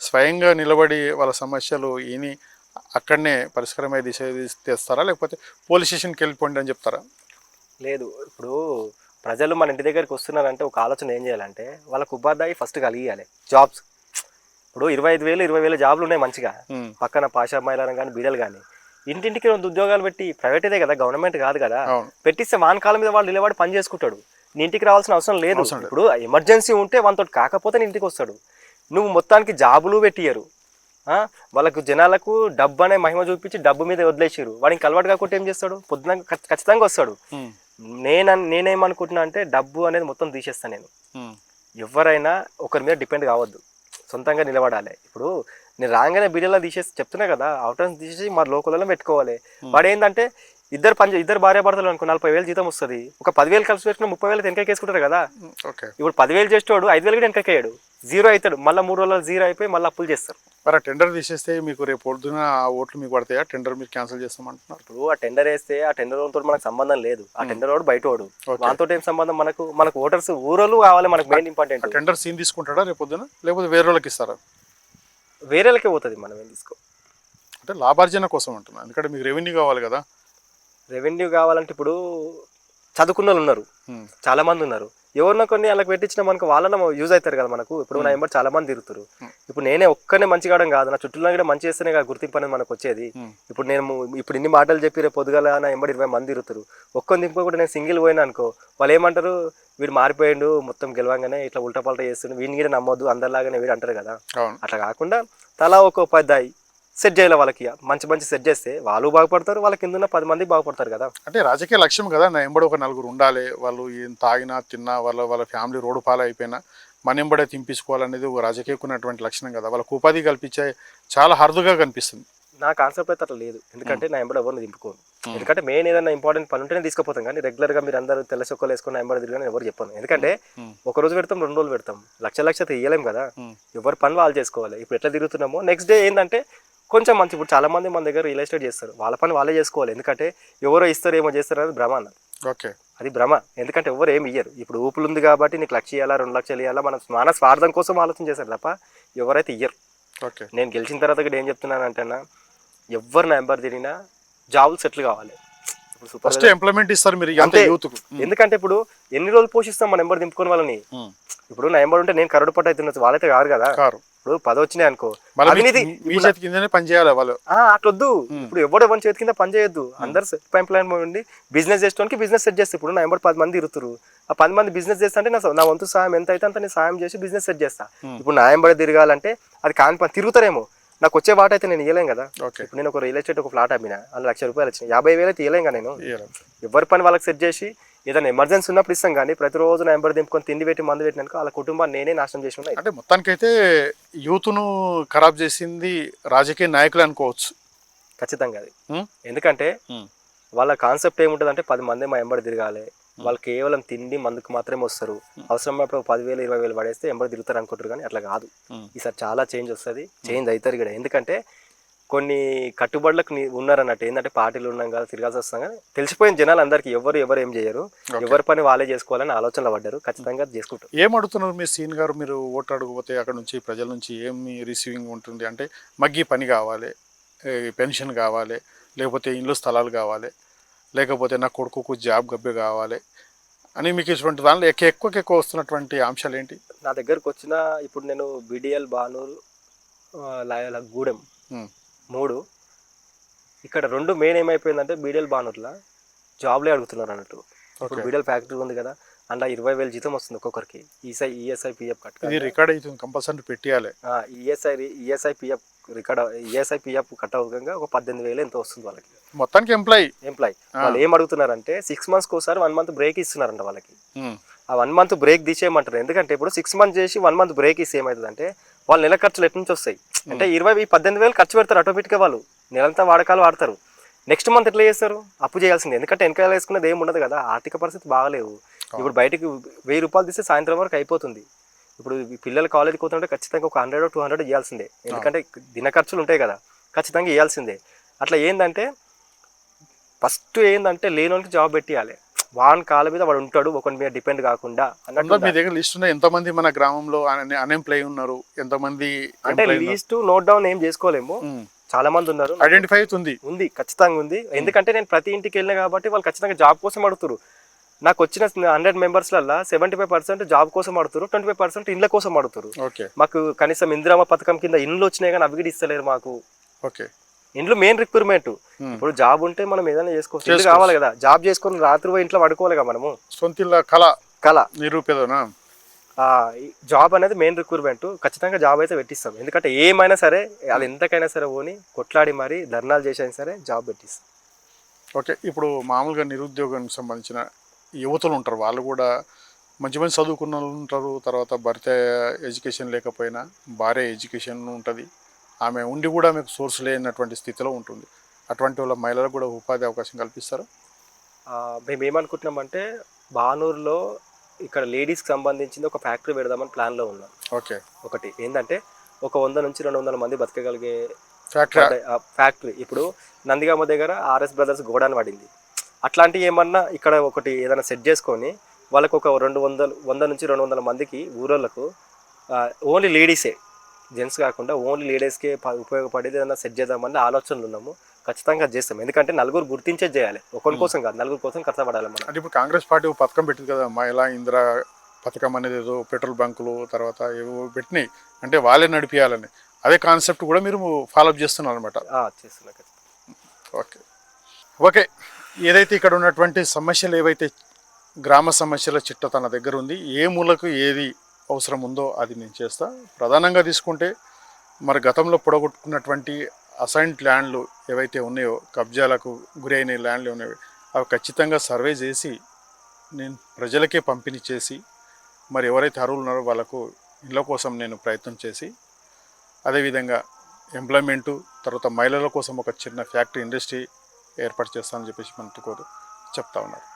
స్వయంగా నిలబడి వాళ్ళ సమస్యలు విని అక్కడనే పరిష్కారమై దిశ తెస్తారా, లేకపోతే పోలీస్ స్టేషన్కి వెళ్ళిపోండి అని చెప్తారా? లేదు, ఇప్పుడు ప్రజలు మన ఇంటి దగ్గరికి వస్తున్నారంటే ఒక ఆలోచన ఏం చేయాలంటే వాళ్ళకు ఉపాధ్యాయ ఫస్ట్ కలిగియాలి, జాబ్స్. ఇప్పుడు 25,000 20,000 జాబ్లు ఉన్నాయి మంచిగా, పక్కన పాషా మహిళలు కానీ బీడలు కానీ. ఇంటింటికి 2 ఉద్యోగాలు పెట్టి, ప్రైవేటే కదా, గవర్నమెంట్ కాదు కదా, పెట్టిస్తే వానకాలం మీద వాళ్ళు నిలబడి పని చేసుకుంటాడు. నీ ఇంటికి రావాల్సిన అవసరం లేదు. ఇప్పుడు ఎమర్జెన్సీ ఉంటే వానితో కాకపోతే నీ ఇంటికి వస్తాడు. నువ్వు మొత్తానికి జాబులు పెట్టియరు, వాళ్ళకు జనాలకు డబ్బు అనే మహిమ చూపించి డబ్బు మీద వదిలేసారు. వాడు ఇంకా అలవాటు కాకుండా ఏం చేస్తాడు, పొద్దున ఖచ్చితంగా వస్తాడు. నేనేమనుకుంటున్నా అంటే డబ్బు అనేది మొత్తం తీసేస్తాను నేను. ఎవరైనా ఒకరి మీద డిపెండ్ కావద్దు, సొంతంగా నిలబడాలి. ఇప్పుడు నేను రాగానే బిడ్డలా తీసేసి చెప్తున్నా కదా, అవుటర్ తీసేసి మా లోకల్లో పెట్టుకోవాలి. వాడు ఏంటంటే ఇద్దరు భార్య భర్తలు అనుకో 40,000 జీతం వస్తుంది, ఒక 10,000 కలిసి పెట్టుకుని 30,000 వెనకేసుకుంటారు కదా. ఇప్పుడు 10,000 చేసేవాడు 5,000 కూడా వెనకయ్యాడు, జీరో అవుతాడు. మళ్ళీ 3 రోజులు జీరో అయిపోయి మళ్ళీ అప్పులు చేస్తారు. మరి ఆ టెండర్ తీసేస్తే మీకు రేపు పొద్దున ఆ ఓట్లు మీకు పడతాయా? టెండర్ మీరు క్యాన్సిల్ చేస్తామంటున్నారు. ఇప్పుడు ఆ టెండర్ వేస్తే ఆ టెండర్ తోటి మనకు సంబంధం లేదు. ఆ టెండర్ వాడు బయట వాడు, మనతో ఏం సంబంధం? మనకు ఓటర్స్ ఊరోళ్ళు కావాలి, మనకు మెయిన్ ఇంపార్టెంట్. టెండర్ సీన్ తీసుకుంటాడా రేపు పొద్దున, లేకపోతే వేరే వాళ్ళకి ఇస్తారా? వేరేళ్ళకే పోతుంది, మనం ఏం తీసుకో. అంటే లాభార్జన కోసం అంటున్నా, ఎందుకంటే మీకు రెవెన్యూ కావాలి కదా. రెవెన్యూ కావాలంటే ఇప్పుడు చదువుకున్న వాళ్ళు ఉన్నారు, చాలా మంది ఉన్నారు. ఎవరినో కొన్ని వాళ్ళకి పెట్టించిన మనకు వాళ్ళని యూజ్ అవుతారు కదా మనకు. ఇప్పుడు నా ఎంబడి చాలా మంది తిరుగుతారు. ఇప్పుడు నేనే ఒక్కనే మంచి కావడం కాదు, నా చుట్టూ కూడా మంచి చేస్తేనే కదా గుర్తింపు అనేది మనకు వచ్చేది. ఇప్పుడు ఇన్ని మాటలు చెప్పి రేపు పొద్దుగాల నా ఎంబడి 20 మంది తిరుగుతారు. ఒక్కొని దింపుకోకుండా నేను సింగిల్ పోయినా అనుకో, వాళ్ళు ఏమంటారు, వీడు మారిపోయిండు, మొత్తం గెలవంగానే ఇట్లా ఉల్టా పల్టా చేస్తుండు, వీడిని కూడా నమ్మొద్దు అందరిలాగానే వీడు అంటారు కదా. అట్లా కాకుండా తలా ఒక ఉపాధ్యాయి సెట్ చేయాలి వాళ్ళకి, మంచి సెట్ చేస్తే వాళ్ళు బాగుపడతారు, వాళ్ళ కింద ఉన్న 10 మంది బాగుపడతారు కదా. అంటే రాజకీయ లక్ష్యం కదా, నా ఎంబడి ఒక 4 ఉండాలి, వాళ్ళు ఏం తాగినా తిన్నా వాళ్ళ ఫ్యామిలీ రోడ్డు పాలు అయిపోయినా మన ఎంబడే తింపించుకోవాలనేది ఒక రాజకీయకు ఉన్నటువంటి లక్షణం కదా. వాళ్ళకు ఉపాధి కల్పించే చాలా అరుదుగా కనిపిస్తుంది. నా కాన్సెప్ట్ అయితే అట్లా లేదు, ఎందుకంటే నా ఎంబడి ఎవరిని దింపుకోను. ఎందుకంటే మెయిన్ ఏదైనా ఇంపార్టెంట్ పని ఉంటేనే తీసుకుపోతాం, కానీ రెగ్యులర్గా మీరు అందరూ తెల్ల చొక్కలు వేసుకుని ఎంబడి తిరిగి ఎవరు చెప్పాను. ఎందుకంటే ఒక రోజు పెడతాం, 2 రోజులు పెడతాం, లక్ష తీయలేం కదా. ఎవరి పని వాళ్ళు చేసుకోవాలి. ఇప్పుడు ఎట్లా తిరుగుతున్నామో నెక్స్ట్ డే ఏంటంటే కొంచెం మంచి, ఇప్పుడు చాలా మంది మన దగ్గర రియల్ ఎస్టేట్ చేస్తారు, వాళ్ళ పని వాళ్ళే చేసుకోవాలి. ఎందుకంటే ఎవరో ఇస్తారు ఏమో చేస్తారు అనేది భ్రమ అన్న. ఓకే, అది భ్రమ. ఎందుకంటే ఎవరు ఏమి ఇయ్యరు. ఇప్పుడు ఊపులు ఉంది కాబట్టి నీకు 1,00,000 ఇవ్వాలా 2,00,000 ఇవ్వాలా, మన స్వార్థం కోసం ఆలోచన చేస్తారు తప్ప ఎవరైతే ఇయ్యరు. ఓకే, నేను గెలిచిన తర్వాత కూడా ఏం చెప్తున్నానంటేనా, ఎవరు నా ఎంబర్ తిరిగినా జాబులు సెటిల్ కావాలి. ఫస్ట్ ఎంప్లాయ్మెంట్ ఇస్తారు మీరు అంతే యూత్. ఎందుకంటే ఇప్పుడు ఎన్ని రోజులు పోషిస్తాం మన ఎంబర్ దింపుకొని వాళ్ళని. ఇప్పుడు నా ఎంబర్ ఉంటే నేను కరోడు పట్టు అవుతున్నది, వాళ్ళైతే కాదు కదా. ఇప్పుడు 10 వచ్చినాయి అనుకో, పని చేయాలి వాళ్ళు, అట్లొద్దు. ఇప్పుడు ఎవరు ఎవరి చేతి కింద పని చేయొద్దు, అందరు ఎంప్లాయ్మెంట్ ఉండి బిజినెస్ చేసేవానికి బిజినెస్ సెట్ చేస్తే. ఇప్పుడు నా ఎంబర్ 10 మంది తిరుగుతారు, ఆ 10 మంది బిజినెస్ చేస్తా అంటే నా వంతు సాయం ఎంత అయితే అంత నేను సాయం చేసి బిజినెస్ సెట్ చేస్తా. ఇప్పుడు నా ఎంబడి తిరగాలంటే అది కాని పని, తిరుగుతారేమో, నాకు వచ్చే వాట అయితే నేను ఇవ్వలేం కదా. ఇప్పుడు నేను ఒక రియల్ ఎస్టేట్ ఒక ఫ్లాట్ అమ్మినా, అందులో 1,00,000 రూపాయలు వచ్చినాయి, 50,000 అయితే ఇవ్వలేం కదా నేను. ఎవరి పని వాళ్ళకి సెట్ చేసి ఏదైనా ఎమర్జెన్సీ ఉన్నప్పుడు ఇస్తాం, కానీ ప్రతిరోజు నా ఎంబడి దింపుకొని తిండి పెట్టి మందు పెట్టినాక వాళ్ళ కుటుంబాన్ని నేనే నాశనం చేసి ఉన్నాయి. అంటే మొత్తానికైతే యూత్ను ఖరాబ్ చేసింది రాజకీయ నాయకులు అనుకోవచ్చు. ఖచ్చితంగా అది. ఎందుకంటే వాళ్ళ కాన్సెప్ట్ ఏముంటుంది అంటే 10 మంది మా ఎంబడి తిరగాలి, వాళ్ళు కేవలం తిండి మందుకు మాత్రమే వస్తారు, అవసరమైనప్పుడు 10,000 20,000 పడేస్తే ఎంబడి తిరుగుతారు అనుకుంటారు, కానీ అట్లా కాదు. ఈసారి చాలా చేంజ్ వస్తుంది, చేంజ్ అవుతారు కూడా. ఎందుకంటే కొన్ని కట్టుబడులకు ఉన్నారన్నట్టు, ఏంటంటే పార్టీలు ఉన్నాం కదా తిరగాల్సి వస్తాం, కానీ తెలిసిపోయిన జనాలు అందరికీ ఎవరు ఏం చేయరు, ఎవరి పని వాళ్ళే చేసుకోవాలని ఆలోచనలు పడ్డారు. ఖచ్చితంగా చేసుకుంటారు. ఏం అడుగుతున్నారు మీ సీన్ గారు? మీరు ఓటు అడగకపోతే అక్కడ నుంచి ప్రజల నుంచి ఏమి రిసీవింగ్ ఉంటుంది అంటే, మగ్గి పని కావాలి, పెన్షన్ కావాలి, లేకపోతే ఇండ్లు స్థలాలు కావాలి, లేకపోతే నా కొడుకుకు జాబ్ గబ్బే కావాలి అని మీకు ఇటువంటి దానిలో ఎక్కువ వస్తున్నటువంటి అంశాలు ఏంటి? నా దగ్గరకు వచ్చిన ఇప్పుడు నేను బిడిఎల్ బానూరు గూడెం 3 ఇక్కడ 2 మెయిన్ ఏమైపోయిందంటే బిడిఎల్ బానూర్లో జాబ్లే అడుగుతున్నారు అన్నట్టు. ఇప్పుడు బిడిఎల్ ఫ్యాక్టరీ ఉంది కదా, అందులో 20,000 జీతం వస్తుంది ఒక్కొక్కరికి. ఈఎస్ఐ పిఎఫ్ కట్టాలి, రికార్డ్ అవుతుంది, కంపల్సరీ పెట్టాలి. ఈఎస్ఐ పిఎఫ్ కట్ అవ్వగా ఒక 18,000 ఎంతో వస్తుంది వాళ్ళకి మొత్తానికి. ఎంప్లాయ్ వాళ్ళు ఏం అడుగుతున్నారంటే 6 months ఒకసారి 1 month బ్రేక్ ఇస్తున్నారంట వాళ్ళకి. ఆ 1 month బ్రేక్ తీసేయమంటారు. ఎందుకంటే ఇప్పుడు 6 months చేసి 1 month బ్రేక్ ఇస్తే ఏమవుతుందంటే వాళ్ళు నెల ఖర్చులు ఎటు నుంచి వస్తాయి అంటే 18,000 ఖర్చు పెడతారు ఆటోమేటిక్గా, వాళ్ళు నెలంతా వాడకాలు వాడతారు. నెక్స్ట్ మంత్ ఎట్లా చేస్తారు? అప్పు చేయాల్సిందే, ఎందుకంటే వెనకాల వేసుకునేది ఏమి ఉండదు కదా, ఆర్థిక పరిస్థితి బాగలేవు. ఇప్పుడు బయటకు 1,000 రూపాయలు తీస్తే సాయంత్రం వరకు అయిపోతుంది. ఇప్పుడు పిల్లలు కాలేజీకి పోతుంటే ఖచ్చితంగా ఒక 100 200 ఇవ్వాల్సిందే, ఎందుకంటే దిన ఖర్చులు ఉంటాయి కదా, ఖచ్చితంగా ఇవ్వాల్సిందే. అట్లా ఏంటంటే ఫస్ట్ ఏంటంటే లేనోనికి జాబ్ పెట్టియాలి, వాన్ కాళ్ళ మీద వాడు ఉంటాడు, ఒకరి మీద డిపెండ్ కాకుండా అన్నట్టు. మీ దగ్గర లిస్ట్ ఉన్నాయి ఎంతమంది మన గ్రామంలో అన్ఎంప్లాయ్ ఉన్నారు, ఎంతమంది అంటే లిస్ట్ నోట్ డౌన్ ఏం చేసుకోలేము, చాలా మంది ఉన్నారు, ఐడెంటిఫై ఉంది ఖచ్చితంగా ఉంది. ఎందుకంటే నేను ప్రతి ఇంటికి వెళ్ళినా కాబట్టి వాళ్ళు ఖచ్చితంగా జాబ్ కోసం అడుగుతారు. నాకు వచ్చిన 100 మెంబర్స్లలో 75% జాబ్ కోసం అడుగుతారు, 25% ఇండ్ల కోసం అడుగుతారు. మాకు కనీసం ఇందిరామ పథకం కింద ఇండ్లు వచ్చినాయి కానీ అవి కూడా ఇస్తలేరు మాకు. ఇండ్లు మెయిన్ రిక్వైర్మెంట్. ఇప్పుడు జాబ్ ఉంటే మనం ఏదైనా చేసుకోవచ్చు, ఇల్లు కావాలి కదా, జాబ్ చేసుకొని రాత్రి పోయి ఇంట్లో పడుకోవాలి కదా మనము. సొంత కళ నిరూపేదనా. ఈ జాబ్ అనేది మెయిన్ రిక్రూట్మెంట్. ఖచ్చితంగా జాబ్ అయితే పెట్టిస్తాం. ఎందుకంటే ఏమైనా సరే అది ఎంతకైనా సరే పోని కొట్లాడి మరి ధర్నాలు చేసైనా సరే జాబ్ పెట్టిస్తాం. ఓకే. ఇప్పుడు మామూలుగా నిరుద్యోగానికి సంబంధించిన యువతులు ఉంటారు. వాళ్ళు కూడా మంచి మంచి చదువుకున్న వాళ్ళు ఉంటారు. తర్వాత భర్త ఎడ్యుకేషన్ లేకపోయినా భార్య ఎడ్యుకేషన్ ఉంటుంది. ఆమె ఉండి కూడా మీకు సోర్స్ లేనటువంటి స్థితిలో ఉంటుంది. అటువంటి వాళ్ళ మహిళలకు కూడా ఉపాధి అవకాశం కల్పిస్తారు. మేము ఏమనుకుంటున్నామంటే బానూరులో ఇక్కడ లేడీస్కి సంబంధించింది ఒక ఫ్యాక్టరీ పెడదామని ప్లాన్లో ఉన్నాం. ఓకే. ఒకటి ఏంటంటే ఒక 100 నుంచి 200 మంది బతకగలిగే ఫ్యాక్టరీ. ఫ్యాక్టరీ. ఇప్పుడు నందిగామ దగ్గర ఆర్ఎస్ బ్రదర్స్ గోడాన్ పడింది. అట్లాంటివి ఏమన్నా ఇక్కడ ఒకటి ఏదైనా సెట్ చేసుకొని వాళ్ళకు ఒక 100 నుంచి 200 మందికి ఊరోళ్ళకు ఓన్లీ లేడీసే, జెంట్స్ కాకుండా ఓన్లీ లేడీస్కే ఉపయోగపడేది ఏదైనా సెట్ చేద్దామని ఆలోచనలు ఉన్నాము. ఖచ్చితంగా చేస్తాం. ఎందుకంటే నలుగురు గుర్తించే చేయాలి. ఒకరి కోసం కాదు, నలుగురు కోసం కష్టపడాలి మనం. అంటే ఇప్పుడు కాంగ్రెస్ పార్టీ ఒక పథకం పెట్టింది కదా, మహిళా ఇందిరా పథకం అనేది, ఏదో పెట్రోల్ బంకులు తర్వాత ఏవో పెట్టినాయి, అంటే వాళ్ళే నడిపించాలని. అదే కాన్సెప్ట్ కూడా మీరు ఫాలోఅప్ చేస్తున్నారు అనమాట. చేస్తున్నా. ఓకే. ఓకే. ఏదైతే ఇక్కడ ఉన్నటువంటి సమస్యలు ఏవైతే గ్రామ సమస్యల చిట్ట తన దగ్గర ఉంది, ఏ మూలకు ఏది అవసరం ఉందో అది నేను చేస్తా. ప్రధానంగా తీసుకుంటే మరి గతంలో పొడగొట్టుకున్నటువంటి అసైన్డ్ ల్యాండ్లు ఏవైతే ఉన్నాయో, కబ్జాలకు గురైన ల్యాండ్లు ఉన్నాయో, అవి ఖచ్చితంగా సర్వే చేసి నేను ప్రజలకే పంపిణీ చేసి, మరి ఎవరైతే అర్హులు ఉన్నారో వాళ్ళకు ఇళ్ళ కోసం నేను ప్రయత్నం చేసి, అదేవిధంగా ఎంప్లాయ్మెంటు, తర్వాత మహిళల కోసం ఒక చిన్న ఫ్యాక్టరీ ఇండస్ట్రీ ఏర్పాటు చేస్తానని చెప్పేసి మనతో చెప్తా ఉన్నారు.